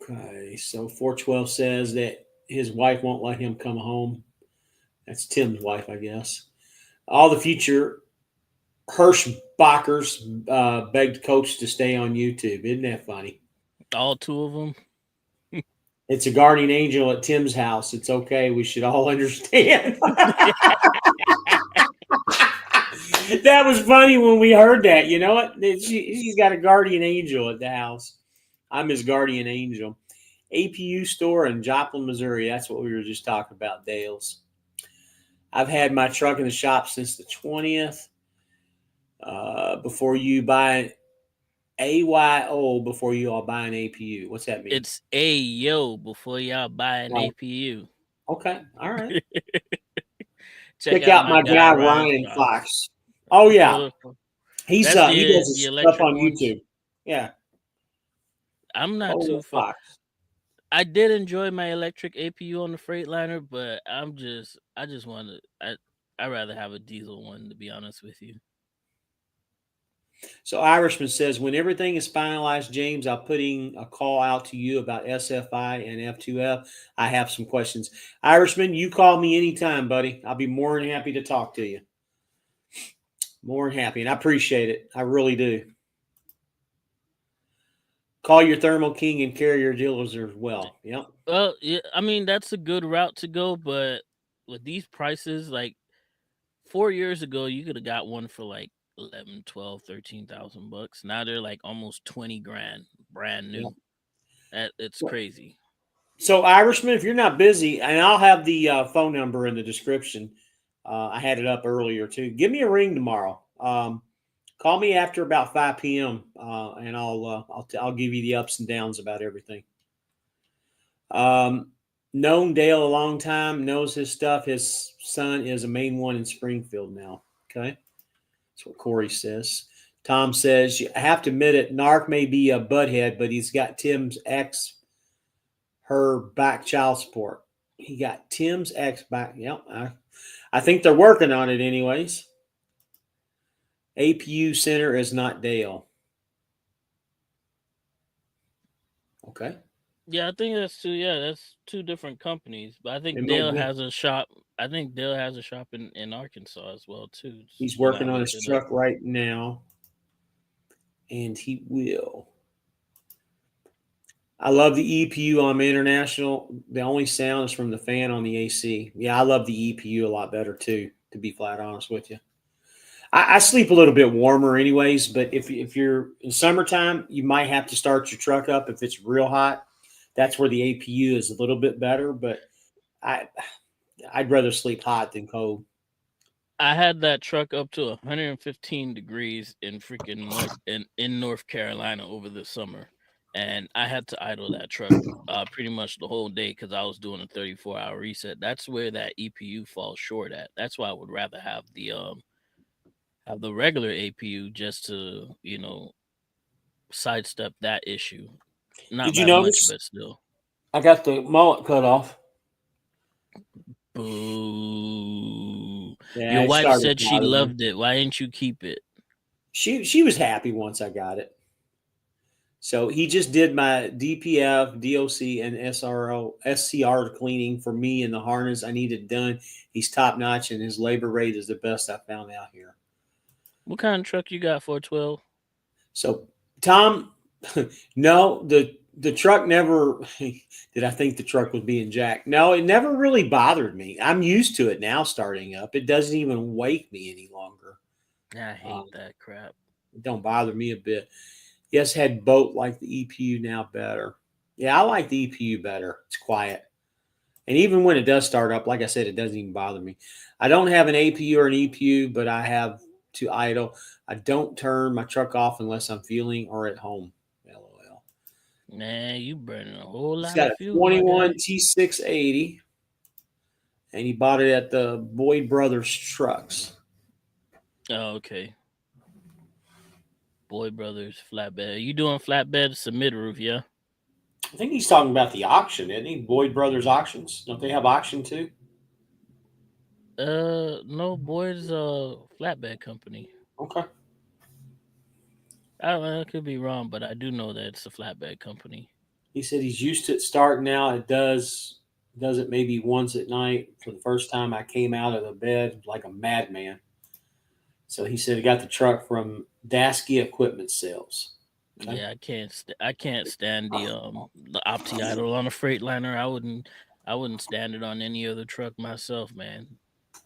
Okay, so 412 says that his wife won't let him come home That's Tim's wife, I guess. All the future Hirschbachers begged Coach to stay on YouTube. Isn't that funny? All two of them. It's a guardian angel at Tim's house. It's okay. We should all understand. That was funny when we heard that. You know what? She's got a guardian angel at the house. I'm his guardian angel. APU store in Joplin, Missouri. That's what we were just talking about, Dales. I've had my truck in the shop since the 20th. Before you buy AYO, before you all buy an APU. What's that mean? It's AYO before y'all buy an APU. Okay. All right. Check out my guy Ryan Fox. Oh yeah, he does his stuff on YouTube. Yeah, I'm not too far. I did enjoy my electric APU on the Freightliner, but I just want to. I'd rather have a diesel one, to be honest with you. So Irishman says, when everything is finalized, James, I'm putting a call out to you about SFI and F2F. I have some questions. Irishman, you call me anytime, buddy. I'll be more than happy to talk to you. More than happy, and I appreciate it. I really do. Call your Thermo King and Carrier dealers as well. Yep. Well, yeah, I mean, that's a good route to go, but with these prices, like 4 years ago, you could have got one for like 11, 12, 13,000 bucks. Now they're like almost 20 grand, brand new. It's crazy. So Irishman, if you're not busy, and I'll have the phone number in the description. I had it up earlier too. Give me a ring tomorrow. Call me after about 5 p.m. And I'll give you the ups and downs about everything. Known Dale a long time, knows his stuff. His son is a main one in Springfield now. Okay, that's what Corey says. Tom says, I have to admit it, Narc may be a butthead, but he's got Tim's ex her back child support. He got Tim's ex back. Yep. I think they're working on it anyways. APU Center is not Dale. Okay. Yeah, I think that's two. Yeah, that's two different companies. But I think Dale has a shop. I think Dale has a shop in Arkansas as well too. He's working on his truck right now, and he will. I love the EPU on International. The only sound is from the fan on the AC. Yeah, I love the EPU a lot better too, to be flat honest with you. I sleep a little bit warmer anyways, but if you're in summertime, you might have to start your truck up if it's real hot. That's where the APU is a little bit better, but I'd rather sleep hot than cold. I had that truck up to 115 degrees in freaking in North Carolina over the summer. And I had to idle that truck pretty much the whole day because I was doing a 34-hour reset. That's where that EPU falls short at. That's why I would rather have the regular APU just to, sidestep that issue. Not Did you notice? Much, but still. I got the mullet cut off. Boo. Yeah, your wife said she loved it. Why didn't you keep it? She was happy once I got it. So he just did my DPF, DOC, and SCR cleaning for me and the harness I needed done. He's top notch, and his labor rate is the best I found out here. What kind of truck you got for 12? So, Tom, no, the truck never did. I think the truck was being jacked. No, it never really bothered me. I'm used to it now starting up. It doesn't even wake me any longer. I hate that crap. It don't bother me a bit. Yes, had boat like the EPU now better. Yeah, I like the EPU better. It's quiet. And even when it does start up, like I said, it doesn't even bother me. I don't have an APU or an EPU, but I have to idle. I don't turn my truck off unless I'm fueling or at home. LOL. Man, you burning a whole lot He's got of fuel. A 21 T680, and he bought it at the Boyd Brothers Trucks. Oh, okay. Boyd Brothers flatbed. Are you doing flatbed submit roof? Yeah. I think he's talking about the auction, isn't he? Boyd Brothers Auctions. Don't they have auction too? No. Boyd's a flatbed company. Okay. I could be wrong, but I do know that it's a flatbed company. He said he's used to it starting out. It does Does it maybe once at night. For the first time, I came out of the bed like a madman. So he said he got the truck from Dasky Equipment Sales. Okay. Yeah, I can't stand the Opti idle on a Freightliner. I wouldn't stand it on any other truck myself, man.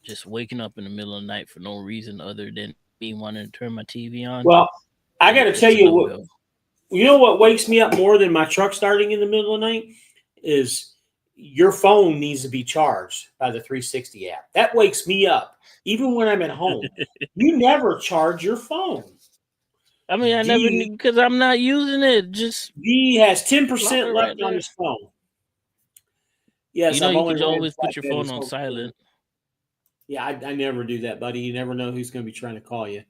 Just waking up in the middle of the night for no reason other than me wanting to turn my TV on. Well, I got to It's tell a you no what. go. You know what wakes me up more than my truck starting in the middle of the night is your phone needs to be charged by the 360 app. That wakes me up, even when I'm at home. You never charge your phone. I mean, I never knew because I'm not using it. Just D has plop 10% it left right on there. his phone. Yes, You know, I've you only could ran always put 5 your phone days. on silent. Yeah, I never do that, buddy. You never know who's going to be trying to call you.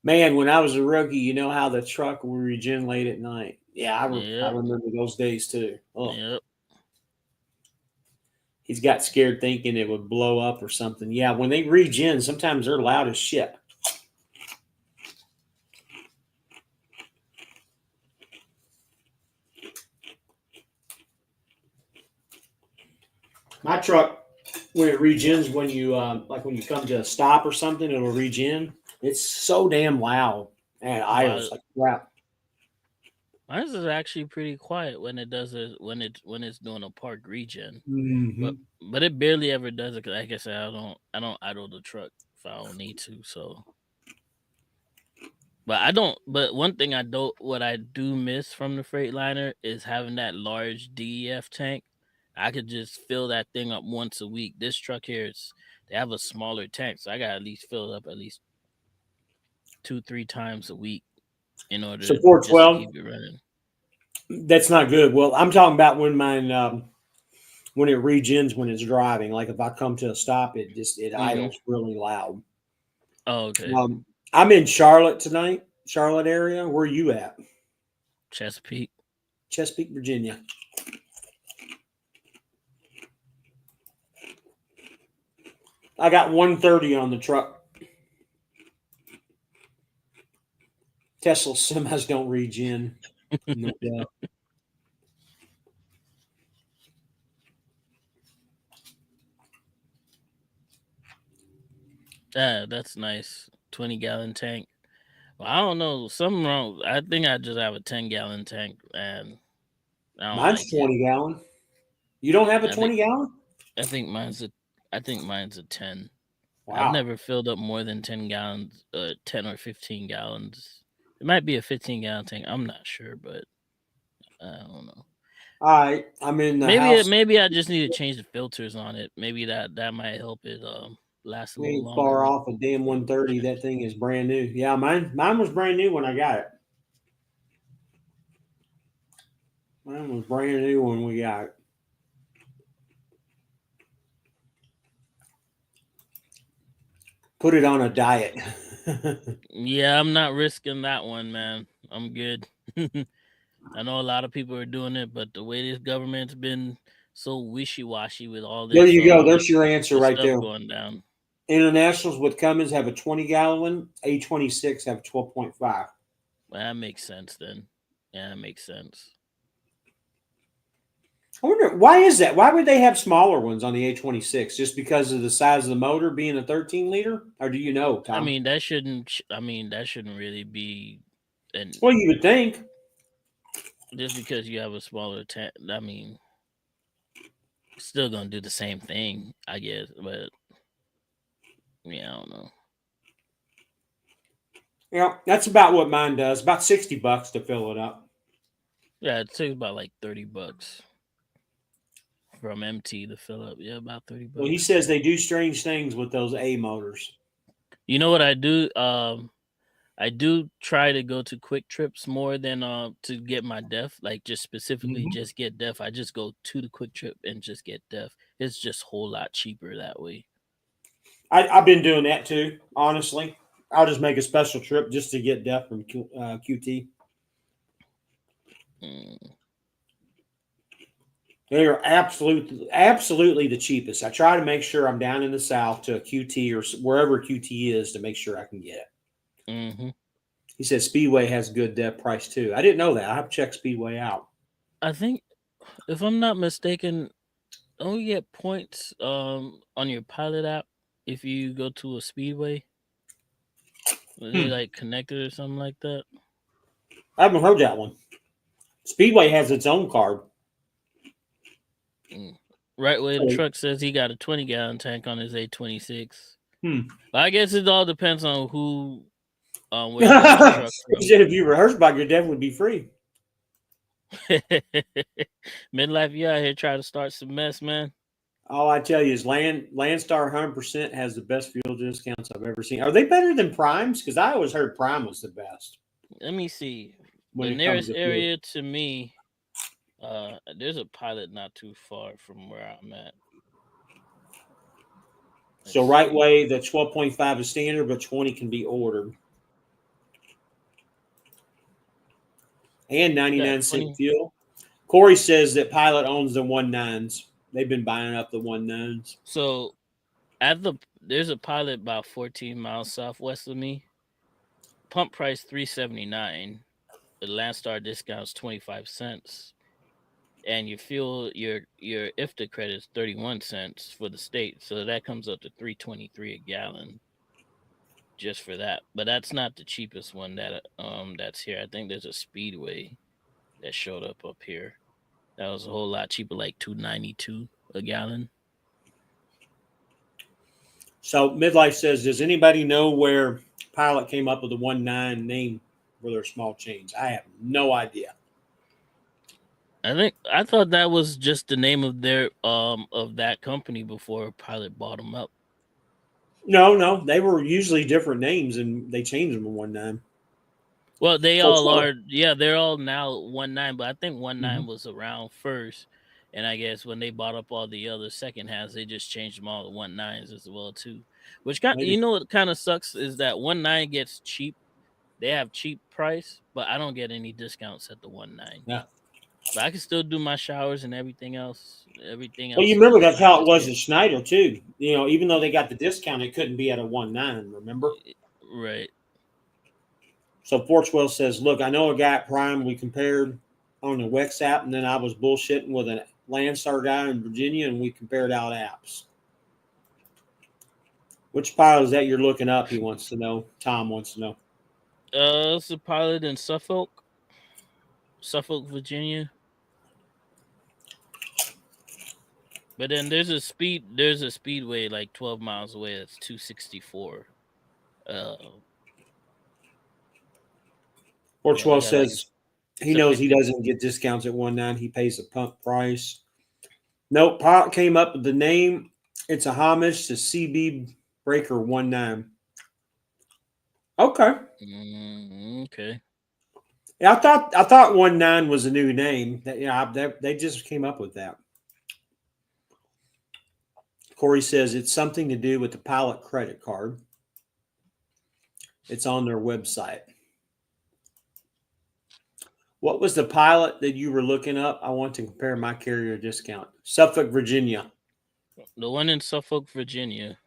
Man, when I was a rookie, you know how the truck would regen late at night. Yeah, I Yep. remember those days too. Oh, Yep. he's got scared thinking it would blow up or something. Yeah, when they regen, sometimes they're loud as shit. My truck, when it regens, when you like when you come to a stop or something, it'll regen. It's so damn loud and idles Wow. like crap. Mine is actually pretty quiet when it does it when it's doing a park regen. Mm-hmm. But it barely ever does it. 'Cause like I said, I don't idle the truck if I don't need to. So, but I don't. But one thing what I do miss from the Freightliner is having that large DEF tank. I could just fill that thing up once a week. This truck here they have a smaller tank, so I got to at least fill it up at least 2-3 times a week in So order just to 412, keep it running. that's not good. Well, I'm talking about when mine when it regens when it's driving. Like if I come to a stop, it Mm-hmm. idles really loud. Oh, okay. I'm in Charlotte tonight, Charlotte area. Where are you at? Chesapeake. Chesapeake, Virginia. I got 130 on the truck. Tesla semis don't regen. No doubt. Yeah, that's nice. 20-gallon tank. Well, I don't know. Something wrong. I think I just have a 10-gallon tank, and I don't Mine's like it. 20 gallon. You don't have a I think 20 gallon? I think mine's a 10. I've Wow. never filled up more than 10 gallons, 10 or 15 gallons. It might be a 15-gallon tank. I'm not sure, but I don't know. All right. I'm in the house. Maybe I just need to change the filters on it. Maybe that might help it last a We little ain't longer. far off a damn 130. That thing is brand new. Yeah, mine was brand new when I got it. Mine was brand new when we got it. Put it on a diet. Yeah, I'm not risking that one, man. I'm good. I know a lot of people are doing it, but the way this government's been so wishy-washy with all There this you go. There's your answer this right stuff there. going down. Internationals with Cummins have a 20 gallon. A26 have 12.5. Well, that makes sense then. Yeah, that makes sense. I wonder why is that? Why would they have smaller ones on the A26? Just because of the size of the motor being a 13 liter, or do you know, Tom? I mean, that shouldn't really be and Well, you would think. just because you have a smaller tank, I mean, still gonna do the same thing, I guess. But yeah, I don't know. Yeah, that's about what mine does. About $60 to fill it up. Yeah, it takes about like $30 from MT to fill up. Yeah, about $30. Well, he says they do strange things with those A motors. You know what I do? I do try to go to quick trips more than to get my def. Like just specifically just get def. I just go to the quick trip and just get def. It's just a whole lot cheaper that way. I've been doing that too, honestly. I'll just make a special trip just to get def from QT. They are absolutely the cheapest. I try to make sure I'm down in the South to a QT or wherever QT is to make sure I can get it. Mm-hmm. He says Speedway has good def price too. I didn't know that. I have to check Speedway out. I think, if I'm not mistaken, don't you get points on your pilot app if you go to a speedway? Are they like connected or something like that? I haven't heard that one. Speedway has its own card. Right way the Oh. truck says he got a 20-gallon tank on his A26. Hmm. But I guess it all depends on who where you got the truck He said if you rehearse bike, your dev would be free. from. Midlife, you out here trying to start some mess, man. All I tell you is Landstar 100% has the best fuel discounts I've ever seen. Are they better than Primes? Because I always heard Prime was the best. Let me see. when The it comes nearest to fuel. area to me, there's a pilot not too far from where I'm at. So right way, the 12.5 is standard, but 20 can be ordered. And 99-cent fuel. Corey says that Pilot owns the 19s. They've been buying up the 19s. So there's a Pilot about 14 miles southwest of me. Pump price $3.79. The Landstar discount's 25 cents. And your fuel, your IFTA credit is 31 cents for the state. So that comes up to $3.23 a gallon just for that. But that's not the cheapest one that's here. I think there's a Speedway that showed up here. That was a whole lot cheaper, like $2.92 a gallon. So Midlife says, does anybody know where Pilot came up with the 19 name for their small chains? I have no idea. I thought that was just the name of their of that company before Pilot bought them up. No, they were usually different names, and they changed them in 19. Well, they all are. Yeah, they're all now 19, but I think 19 was around first, and I guess when they bought up all the other second halves, they just changed them all to 19s as well too. Which what kind of sucks is that 19 gets cheap. They have cheap price, but I don't get any discounts at the 19. Yeah. But I can still do my showers and everything else. Well, you remember that's how it was at Schneider too. You know, even though they got the discount, it couldn't be at a 19. Remember? Right. So Fortswell says, "Look, I know a guy at Prime. We compared on the Wex app, and then I was bullshitting with a Landstar guy in Virginia, and we compared out apps." Which pilot is that you're looking up? He wants to know. Tom wants to know. It's a pilot in Suffolk, Virginia. But then there's a speedway like 12 miles away that's 264. Fortswell says he knows he doesn't get discounts at 19. He pays the pump price. Nope, Pilot came up with the name. It's a homage to CB Breaker 19. Okay. Okay. Yeah, I thought 19 was a new name. They just came up with that. Corey says it's something to do with the Pilot credit card. It's on their website. What was the Pilot that you were looking up? I want to compare my carrier discount. Suffolk, Virginia. The one in Suffolk, Virginia.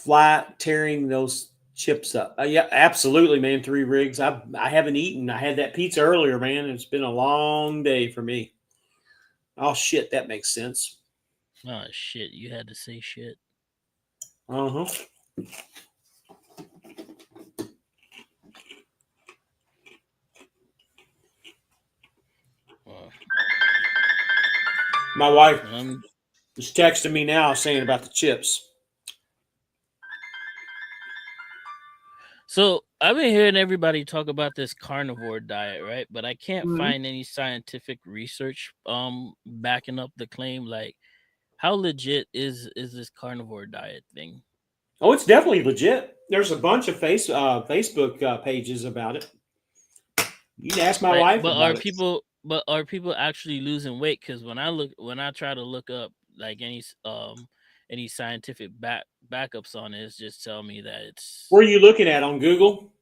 Flat tearing those chips up. Yeah, absolutely, man. 3 rigs. I haven't eaten. I had that pizza earlier, man. It's been a long day for me. Oh, shit. That makes sense. Oh, shit. You had to say shit. Uh-huh. My wife is texting me now saying about the chips. So I've been hearing everybody talk about this carnivore diet, right? But I can't find any scientific research backing up the claim. Like, how legit is this carnivore diet thing? Oh, it's definitely legit. There's a bunch of Facebook pages about it. You can ask my wife. But are people actually losing weight? Because when I try to look up like any scientific backups on it, it's just tell me that it's. Where are you looking at on Google?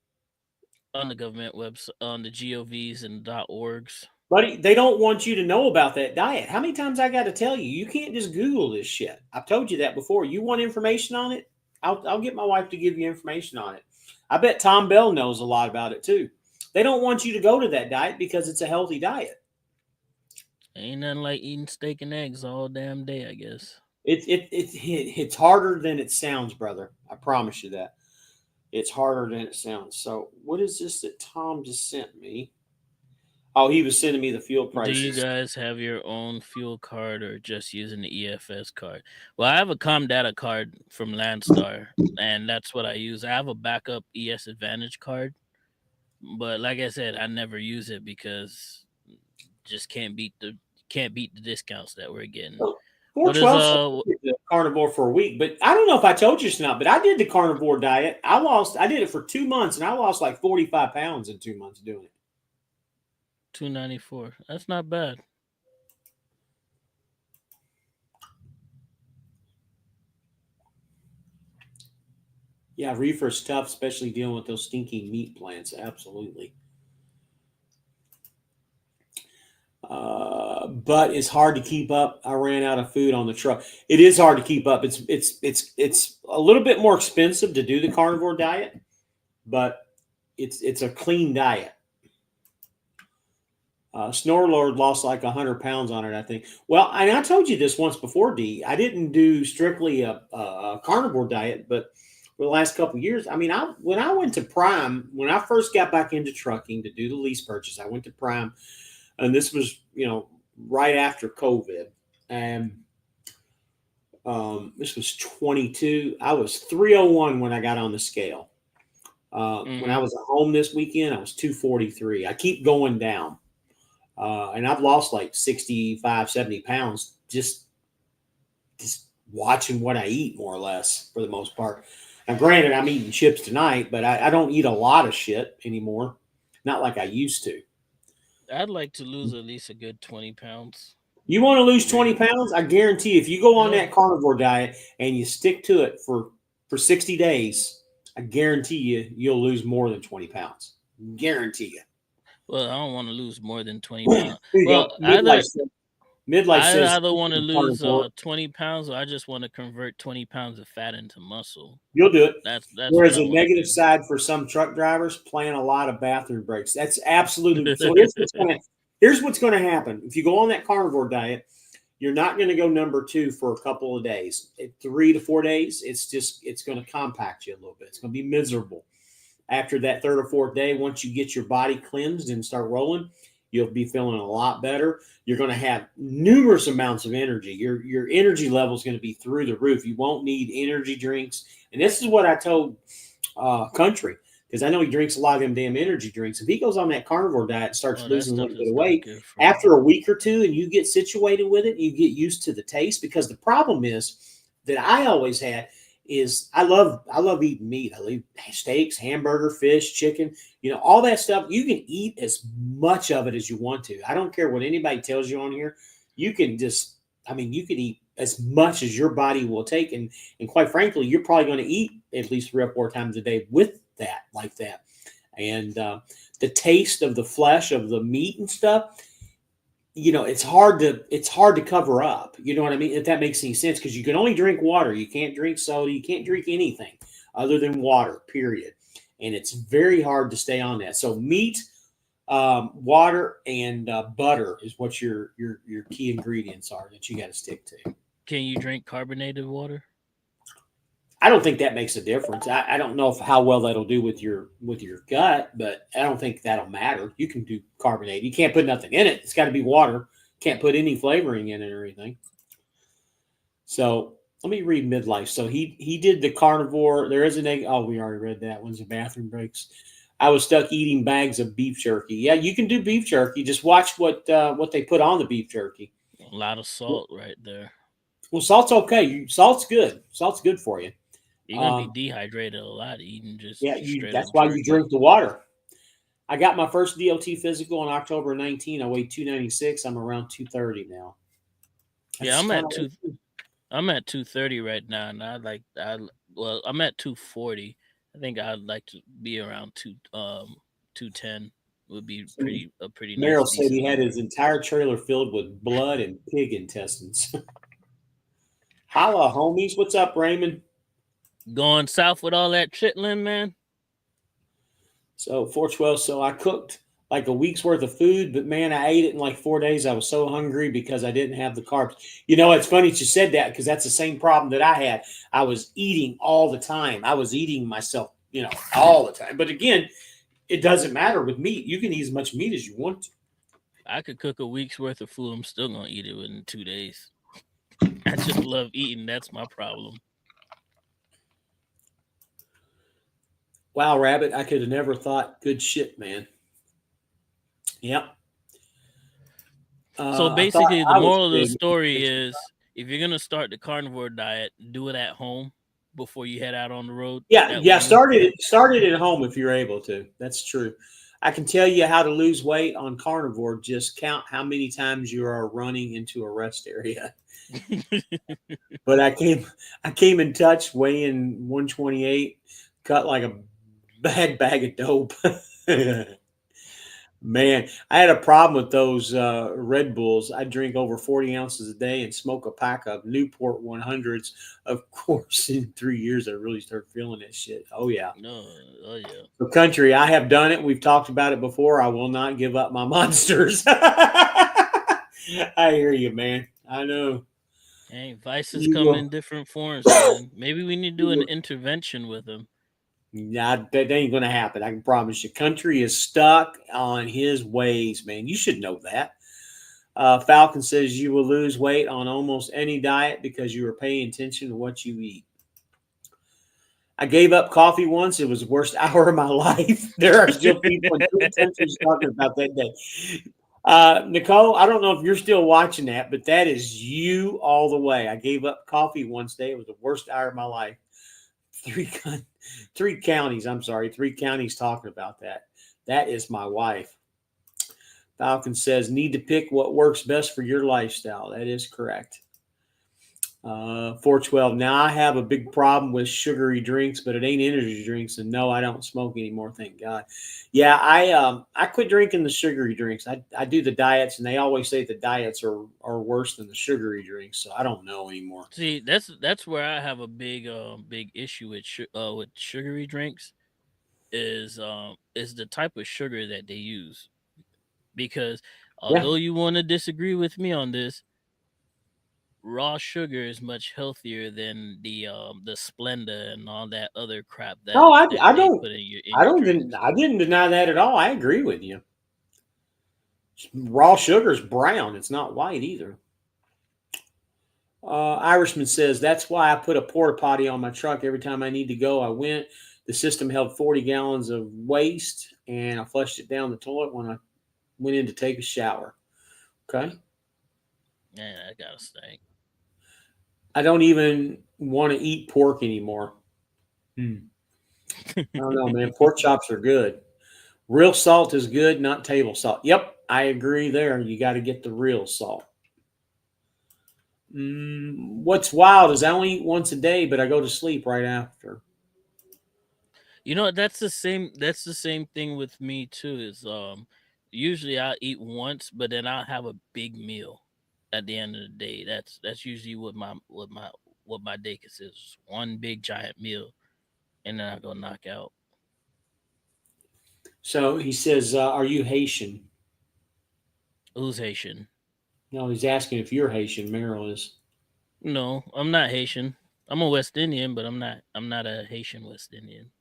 On the government website, on the govs and .orgs. Buddy, they don't want you to know about that diet. How many times I got to tell you? You can't just Google this shit. I've told you that before. You want information on it? I'll get my wife to give you information on it. I bet Tom Bell knows a lot about it too. They don't want you to go to that diet because it's a healthy diet. Ain't nothing like eating steak and eggs all damn day, I guess. It's harder than it sounds, brother. I promise you that. It's harder than it sounds. So what is this that Tom just sent me? Oh, he was sending me the fuel Do you prices. guys have your own fuel card or just using the EFS card? Well, I have a Comdata card from Landstar, and that's what I use. I have a backup ES Advantage card, but like I said, I never use it because just can't beat the discounts that we're getting. What is 412 the carnivore for a week, but I don't know if I told you this or not, but I did the carnivore diet. I did it for 2 months and I lost like 45 pounds in 2 months doing it. 294? That's not bad. Yeah, reefer's tough, especially dealing with those stinking meat plants. Absolutely. But it's hard to keep up. I ran out of food on the truck. It is hard to keep up. It's a little bit more expensive to do the carnivore diet, but it's a clean diet. Snorlord lost like 100 pounds on it, I think. Well, and I told you this once before, D. I didn't do strictly a carnivore diet, but for the last couple of years, I mean, when I went to Prime, when I first got back into trucking to do the lease purchase, I went to Prime, and this was right after COVID, and this was 22. I was 301 when I got on the scale. When I was at home this weekend, I was 243. I keep going down. And I've lost like 65, 70 pounds just watching what I eat, more or less, for the most part. Now, granted, I'm eating chips tonight, but I don't eat a lot of shit anymore. Not like I used to. I'd like to lose at least a good 20 pounds. You want to lose 20 pounds? I guarantee you, if you go on Yeah. that carnivore diet and you stick to it for 60 days, I guarantee you'll lose more than 20 pounds. Guarantee you. Well, I don't want to lose more than 20 pounds. Here you Well, go. Midlife I says either want to lose carnivore. 20 pounds, or I just want to convert 20 pounds of fat into muscle. You'll do it. That's what Whereas I a want to negative do. side for some truck drivers, playing a lot of bathroom breaks. That's absolutely so. Here's what's going to happen. If you go on that carnivore diet, you're not going to go number 2 for a couple of days. 3 to 4 days, it's going to compact you a little bit. It's going to be miserable. After that 3rd or 4th day, once you get your body cleansed and start rolling, you'll be feeling a lot better. You're going to have numerous amounts of energy. Your energy level is going to be through the roof. You won't need energy drinks. And this is what I told Country, because I know he drinks a lot of them damn energy drinks. If he goes on that carnivore diet and starts losing a little bit of weight, after a week or two and you get situated with it, you get used to the taste. Because the problem is that I always had is I love eating meat. I love steaks, hamburger, fish, chicken, all that stuff. You can eat as much of it as you want to. I don't care what anybody tells you on here. You can you can eat as much as your body will take. And quite frankly, you're probably going to eat at least 3 or 4 times a day with that, like that. And the taste of the flesh of the meat and stuff, it's hard to cover up. You know what I mean? If that makes any sense, because you can only drink water. You can't drink soda. You can't drink anything other than water, period. And it's very hard to stay on that. So meat, water, and butter is what your key ingredients are that you got to stick to. Can you drink carbonated water? I don't think that makes a difference. I don't know how well that'll do with your gut, but I don't think that'll matter. You can do carbonated. You can't put nothing in it. It's got to be water. Can't put any flavoring in it or anything. So let me read Midlife. So he did the carnivore. There is an egg. Oh, we already read that. When's the bathroom breaks? I was stuck eating bags of beef jerky. Yeah, you can do beef jerky. Just watch what they put on the beef jerky. A lot of salt right there. Well, salt's okay. Salt's good. Salt's good for you. You're gonna be dehydrated a lot eating just that's why you drink the water. I got my first DOT physical on October 19. I weighed 296. I'm around 230 now. I'm at 230 right now, and I'm at 240. I think I'd like to be around 210. Would be pretty nice. Merrill said he had his entire trailer filled with blood and pig intestines. Holla, homies. What's up, Raymond? Going south with all that chitlin, man. So 412. So I cooked like a week's worth of food, but man, I ate it in like 4 days. I was so hungry because I didn't have the carbs. It's funny that you said that because that's the same problem that I had. I was eating all the time. I was eating myself, all the time. But again, it doesn't matter with meat. You can eat as much meat as you want to. I could cook a week's worth of food. I'm still gonna eat it within 2 days. I just love eating. That's my problem. Wow, Rabbit, I could have never thought good shit, man. Yep. So I thought basically, the I was moral of the big. story is if you're gonna start the carnivore diet, do it at home before you head out on the road. Yeah, That yeah. way you Started at home if you're able to. That's true. I can tell you how to lose weight on carnivore. Just count how many times you are running into a rest area. But I came in touch weighing 128, cut like a bag of dope. Man, I had a problem with those Red Bulls. I drink over 40 ounces a day and smoke a pack of Newport 100s. Of course, in 3 years, I really start feeling that shit. Oh, yeah. no, oh yeah. The country, I have done it. We've talked about it before. I will not give up my monsters. I hear you, man. I know. Hey, vices You come will. in different forms, man. Maybe we need to do an intervention with them. Nah, that ain't gonna happen. I can promise you. Country is stuck on his ways, man. You should know that. Falcon says you will lose weight on almost any diet because you are paying attention to what you eat. I gave up coffee once. It was the worst hour of my life. There are still people in 3 countries talking about that day. Nicole, I don't know if you're still watching that, but that is you all the way. I gave up coffee once day. It was the worst hour of my life. Three, three counties. I'm sorry, 3 counties talking about that. That is my wife. Falcon says, need to pick what works best for your lifestyle. That is correct. 412. Now, I have a big problem with sugary drinks, but it ain't energy drinks. And no, I don't smoke anymore. Thank God. Yeah, I quit drinking the sugary drinks. I do the diets, and they always say the diets are worse than the sugary drinks. So I don't know anymore. See, that's where I have a big issue with sugary drinks is the type of sugar that they use. Because Yeah. although you want to disagree with me on this, raw sugar is much healthier than the Splenda and all that other crap No, that I they don't. put in I your don't. drinks. I didn't deny that at all. I agree with you. Raw sugar is brown. It's not white either. Irishman says that's why I put a porta potty on my truck every time I need to go. I went. The system held 40 gallons of waste, and I flushed it down the toilet when I went in to take a shower. Okay. Man, that gotta stink. I don't even want to eat pork anymore. I don't know, man. Pork chops are good. Real salt is good, not table salt. Yep, I agree there. You got to get the real salt. What's wild is I only eat once a day, but I go to sleep right after. You know, that's the same thing with me too. Is usually I'll eat once, but then I'll have a big meal at the end of the day. That's usually what my day consists. One big giant meal, and then I go knock out. So he says, "Are you Haitian?" Who's Haitian? No, he's asking if you're Haitian. Meryl is. No, I'm not Haitian. I'm a West Indian, but I'm not a Haitian West Indian.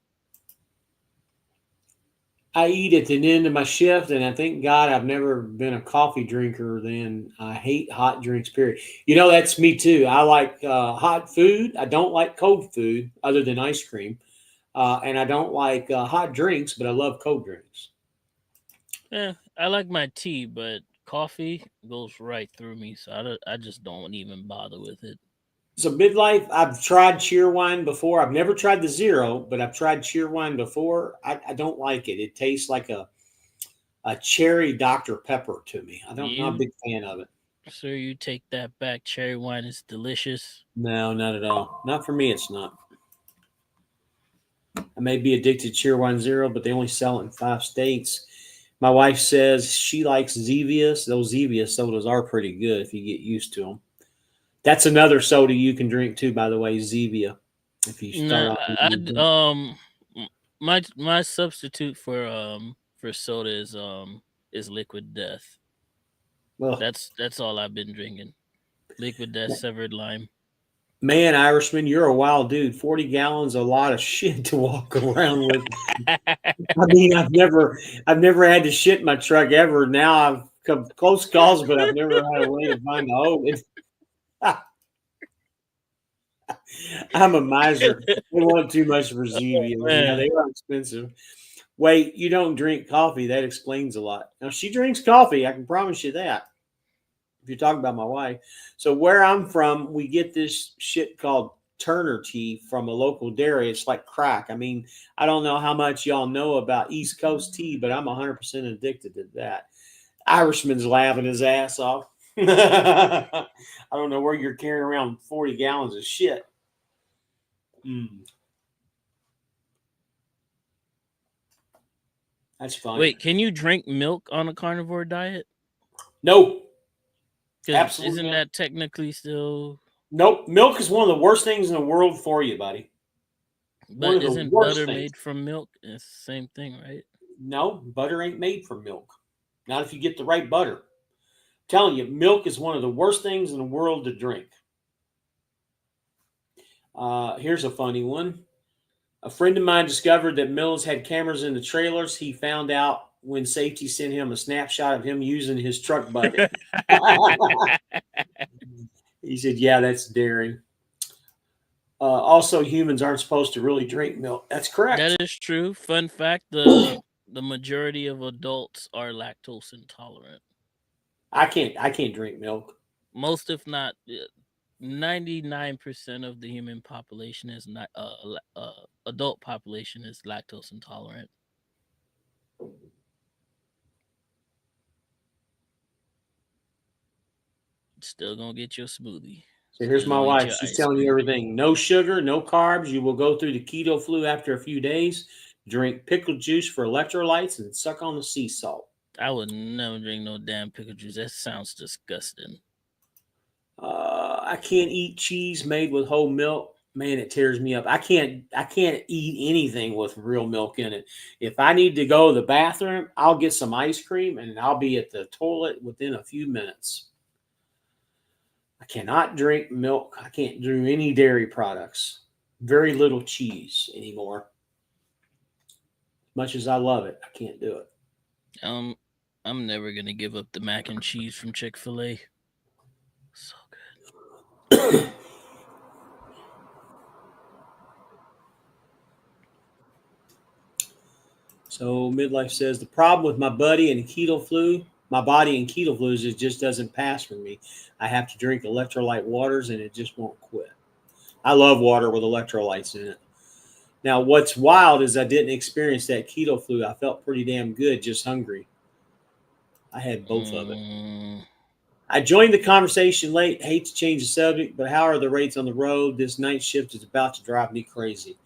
I eat at the end of my shift, and I thank God I've never been a coffee drinker. Then I hate hot drinks. Period. That's me too. I like hot food. I don't like cold food other than ice cream, and I don't like hot drinks, but I love cold drinks. Yeah, I like my tea, but coffee goes right through me, so I just don't even bother with it. So midlife, I've tried cheer wine before. I've never tried the zero, but I've tried cheer wine before. I don't like it. It tastes like a cherry Dr. Pepper to me. Not a You, big fan of it. sir, you take that back. Cherry wine is delicious. No, not at all. Not for me. It's not. I may be addicted to cheer wine zero, but they only sell it in 5 states. My wife says she likes Zevias. Those Zevia sodas are pretty good if you get used to them. That's another soda you can drink too, by the way, Zevia. If you start Nah, off, my substitute for for soda is Liquid Death. Well, That's all I've been drinking. Liquid Death Severed Lime. man, Irishman, you're a wild dude. 40 gallons, a lot of shit to walk around with. I mean, I've never had to shit in my truck ever. Now I've come close calls, but I've never had a way to find the hole. I'm a miser. They want too much for Zevias. Yeah, they are expensive. Wait, you don't drink coffee. That explains a lot. Now, she drinks coffee. I can promise you that. If you're talking about my wife. So where I'm from, we get this shit called Turner tea from a local dairy. It's like crack. I mean, I don't know how much y'all know about East Coast tea, but I'm 100% addicted to that. Irishman's laughing his ass off. I don't know where you're carrying around 40 gallons of shit. That's funny. Wait, can you drink milk on a carnivore diet? No. 'Cause Absolutely isn't not. that technically still? Nope. Milk is one of the worst things in the world for you, buddy. One But of the isn't worst butter things. made from milk? It's the same thing, right? No, butter ain't made from milk. Not if you get the right butter. I'm telling you, milk is one of the worst things in the world to drink. Here's a funny one. A friend of mine discovered that Mills had cameras in the trailers. He found out when safety sent him a snapshot of him using his truck bucket. He said, yeah, that's daring. Also, humans aren't supposed to really drink milk. That's correct. That is true. Fun fact: the majority of adults are lactose intolerant. I can't drink milk. Most, if not 99% of the human population is not adult population is lactose intolerant. Still gonna get your smoothie. So here's Still my gonna eat wife. your She's ice telling you cream. everything. No sugar, no carbs. You will go through the keto flu after a few days. Drink pickle juice for electrolytes and suck on the sea salt. I would never drink no damn pickle juice. That sounds disgusting. I can't eat cheese made with whole milk. Man, it tears me up. I can't eat anything with real milk in it. If I need to go to the bathroom, I'll get some ice cream and I'll be at the toilet within a few minutes. I cannot drink milk. I can't do any dairy products. Very little cheese anymore. As much as I love it, I can't do it. I'm never gonna give up the mac and cheese from Chick-fil-A. So good. So Midlife says the problem with my body and keto flu is it just doesn't pass for me. I have to drink electrolyte waters and it just won't quit. I love water with electrolytes in it. Now, what's wild is I didn't experience that keto flu. I felt pretty damn good, just hungry. I had both of it. I joined the conversation late. Hate to change the subject, but how are the rates on the road? This night shift is about to drive me crazy.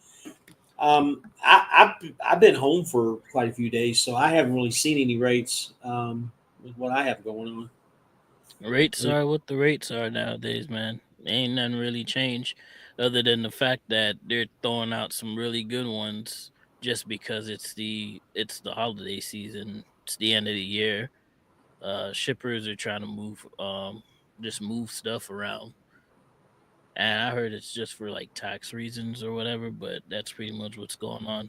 I've been home for quite a few days, so I haven't really seen any rates with what I have going on. Rates are what the rates are nowadays, man. Ain't nothing really changed other than the fact that they're throwing out some really good ones just because it's the holiday season. It's the end of the year. Shippers are trying to move stuff around. And I heard it's just for like tax reasons or whatever, but that's pretty much what's going on.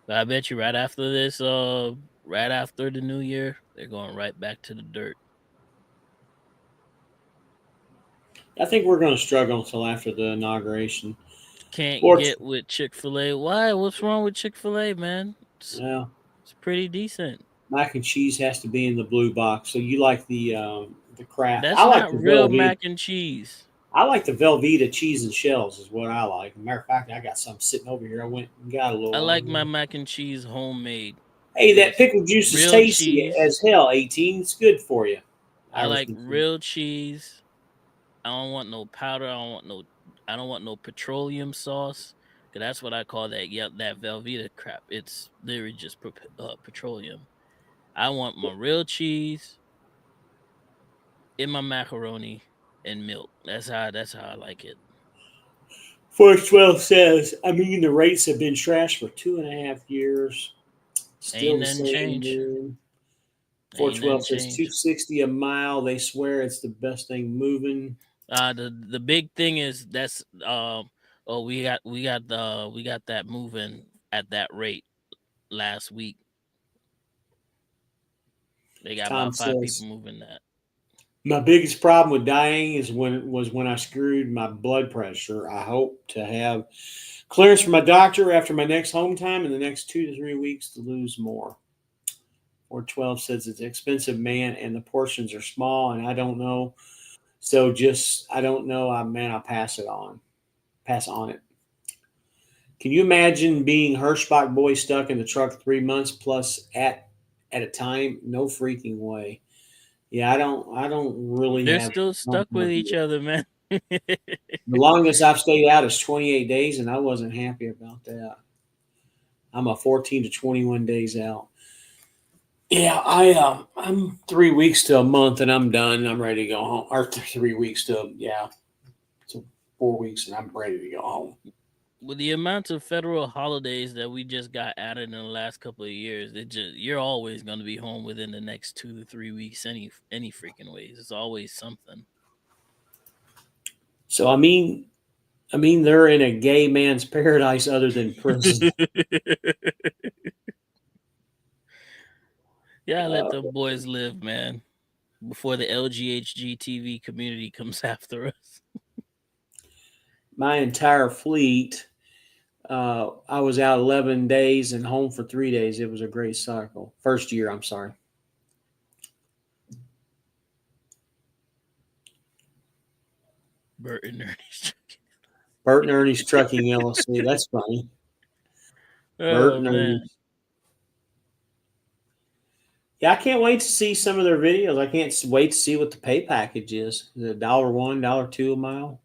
But I bet you right after this, right after the new year, they're going right back to the dirt. I think we're going to struggle until after the inauguration. Can't get with Chick-fil-A. Why? What's wrong with Chick-fil-A, man? It's pretty decent. Mac and cheese has to be in the blue box. So you like the Kraft? That's I like not the real Velveeta. mac and cheese. I like the Velveeta cheese and shells is what I like. Matter of fact, I got some sitting over here. I went and got a little. I like my mac and cheese homemade. Hey, that pickle juice is tasty cheese. as hell. 18, it's good for you. I like real cheese. I don't want no powder. I don't want no petroleum sauce. Cause that's what I call that. Yeah, that Velveeta crap. It's literally just petroleum. I want my real cheese in my macaroni and milk. That's how I like it. 412 says, I mean, the rates have been trashed for 2.5 years. Still Ain't the nothing same, changed. man. Ain't nothing 412 says changed. 260 a mile. They swear it's the best thing moving. The big thing is that's we got that moving at that rate last week. They got Tom about 5 says, people moving that. my biggest problem with dying is when I screwed my blood pressure. I hope to have clearance from my doctor after my next home time in the next 2 to 3 weeks to lose more. 412 says it's expensive, man, and the portions are small, and I don't know. So I don't know. I'll pass it on. Pass on it. Can you imagine being Hirschbach boy stuck in the truck 3 months plus at a time? No freaking way. Yeah, I don't really They're have. still stuck with each other, man. The longest I've stayed out is 28 days, and I wasn't happy about that. I'm a 14 to 21 days out. Yeah, I'm 3 weeks to a month, and I'm done. I'm ready to go home. Or 3 weeks to so 4 weeks, and I'm ready to go home. With the amount of federal holidays that we just got added in the last couple of years, you're always going to be home within the next 2 to 3 weeks. Any freaking ways, it's always something. So I mean, they're in a gay man's paradise other than prison. Yeah, let the boys live, man. Before the LGHG TV community comes after us. My entire fleet. I was out 11 days and home for 3 days. It was a great cycle. First year, I'm sorry. Bert and Ernie's. Bert and Ernie's Trucking LLC. That's funny. Bert Oh and man. Ernie's. Yeah, I can't wait to see some of their videos. I can't wait to see what the pay package is. Is it $1, $2 a mile?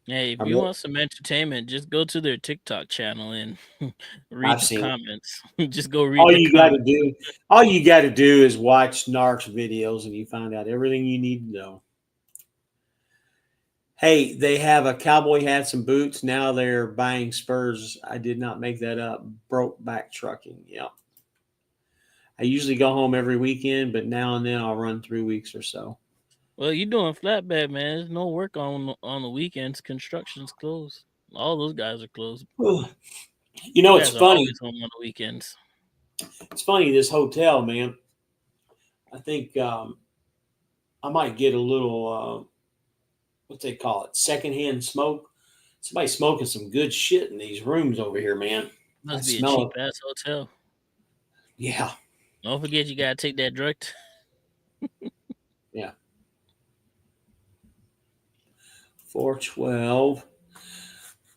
Hey, if I you mean, want some entertainment, just go to their TikTok channel and read I've the seen it. comments. Just go read the comments. All you got to do is watch Narc's videos, and you find out everything you need to know. Hey, they have a cowboy hats and boots. Now they're buying spurs. I did not make that up. Broke back trucking. Yep. I usually go home every weekend, but now and then I'll run 3 weeks or so. Well, you doing flatbed, man. There's no work on the weekends. Construction's closed. All those guys are closed. You know, You it's guys are funny. always home on the weekends. It's funny, this hotel, man. I think I might get a little, what they call it, secondhand smoke. Somebody smoking some good shit in these rooms over here, man. I Must be a smell cheap it. ass hotel. Yeah. Don't forget you gotta take that drug. Yeah. 412.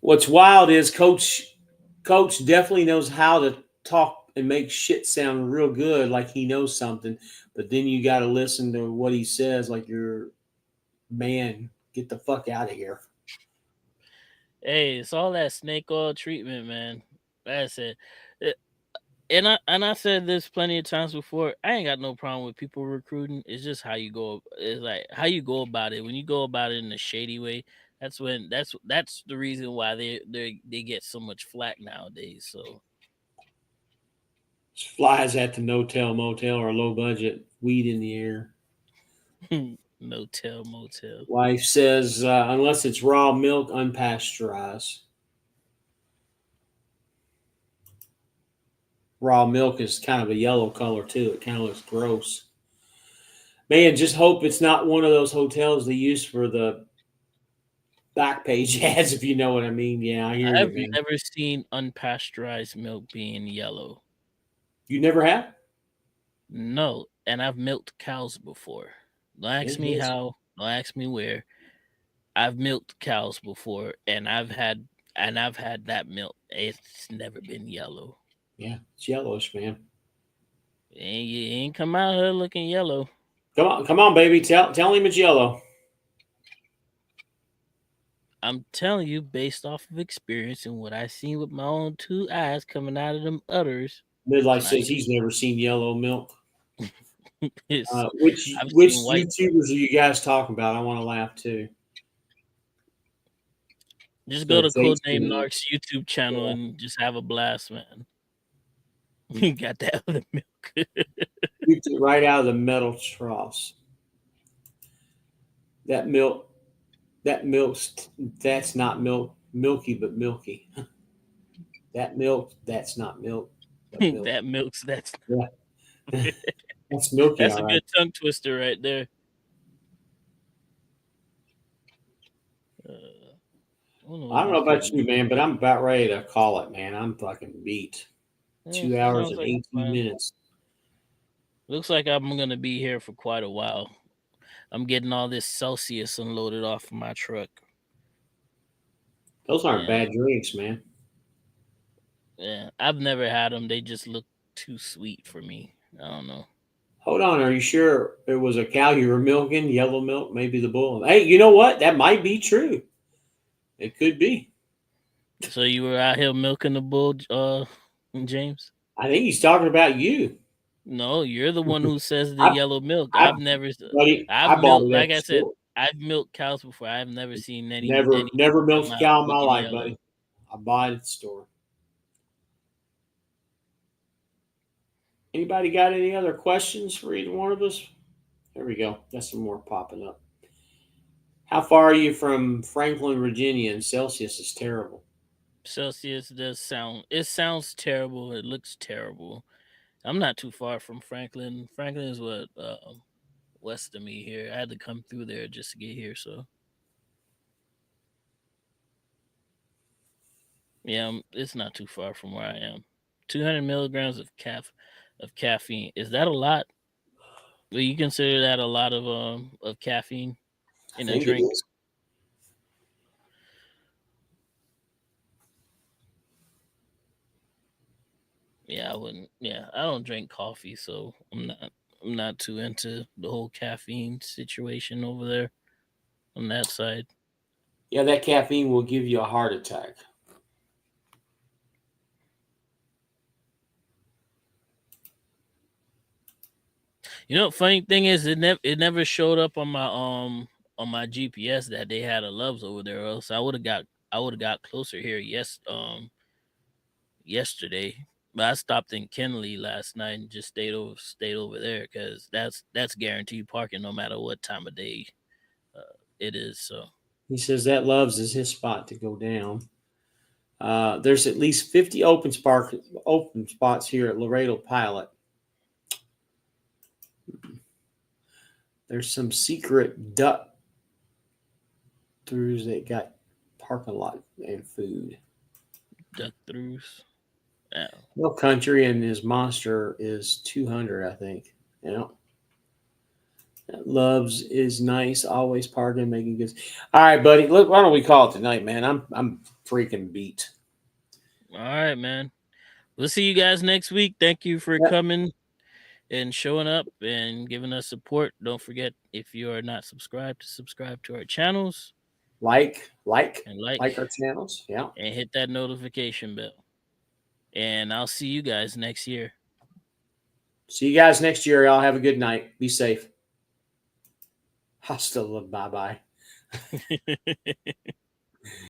What's wild is Coach definitely knows how to talk and make shit sound real good, like he knows something. But then you got to listen to what he says, like you're, man, get the fuck out of here. Hey, it's all that snake oil treatment, man. That's it. And I said this plenty of times before. I ain't got no problem with people recruiting. It's just how you go. It's like how you go about it. When you go about it in a shady way, that's the reason why they get so much flack nowadays. So Flies at the no-tell motel or low budget, weed in the air. no tell motel. Wife says, unless it's raw milk, unpasteurized. Raw milk is kind of a yellow color too. It kind of looks gross. Man, just hope it's not one of those hotels they use for the back page ads, if you know what I mean. Yeah, I hear I've you, man. never seen unpasteurized milk being yellow. You never have? No, and I've milked cows before. Don't ask It me is. how. Don't ask me where. I've milked cows before, and I've had that milk. It's never been yellow. Yeah, it's yellowish, man. And you ain't come out here looking yellow. Come on, baby. Tell him it's yellow. I'm telling you, based off of experience and what I seen with my own two eyes coming out of them udders. Midlife Not says he's never seen yellow milk. it's I've Which seen white. YouTubers are you guys talking about? I want to laugh too. Just go So to Jason Codename and Narc's YouTube channel yeah. and just have a blast, man. You got that other milk. Scooped it right out of the metal troughs. That milk, that's not milky, but milky. That milk, that's not milk, but milk. That milk's Yeah, that's milky, that's a all right. good tongue twister right there. I don't know about you, man, but I'm about ready to call it, man. I'm fucking beat. Yeah, 2 hours sounds and like a 18 plan. minutes. Looks like I'm gonna be here for quite a while. I'm getting all this Celsius unloaded off of my truck. Those aren't And bad drinks, man. yeah, I've never had them. They just look too sweet for me. I don't know. Hold on, are you sure it was a cow you were milking? Yellow milk, maybe the bull. Hey, you know what? That might be true. It could be. So you were out here milking the bull, James? I think he's talking about you. No, you're the one who says the I, yellow milk. I, buddy, I've I bought milked, it at like the I said, store. I've milked cows before. I've never seen Never, any never milked come a out cow in my looking life, yellow. buddy. I buy it at the store. Anybody got any other questions for either one of us? There we go. Got some more popping up. How far are you from Franklin, Virginia? And Celsius is terrible. Celsius sounds terrible. It looks terrible. I'm not too far from Franklin. Franklin is what west of me here. I had to come through there just to get here. So yeah, it's not too far from where I am. 200 milligrams of caffeine. Is that a lot? Do you consider that a lot of caffeine I in a think it drink? is. Yeah, I wouldn't. Yeah, I don't drink coffee, so I'm not too into the whole caffeine situation over there on that side. Yeah, that caffeine will give you a heart attack. You know, funny thing is, it never showed up on my GPS that they had a Love's over there. Or else I would have got closer here. Yesterday, but I stopped in Kenley last night and just stayed over there because that's guaranteed parking no matter what time of day it is. So He says that Loves is his spot to go down. There's at least 50 open spots here at Laredo Pilot. There's some secret duck throughs that got parking lot and food. duck throughs. Yeah. No Country and his monster is 200, I think. You know, Loves is nice, always parking, making good. All right, buddy. Look, why don't we call it tonight, man? I'm freaking beat. All right, man. We'll see you guys next week. Thank you for coming and showing up and giving us support. Don't forget, if you are not subscribed, to subscribe to our channels. Like our channels. Yeah. And hit that notification bell. And I'll see you guys next year. See you guys next year. Y'all have a good night. Be safe. Hasta la bye bye.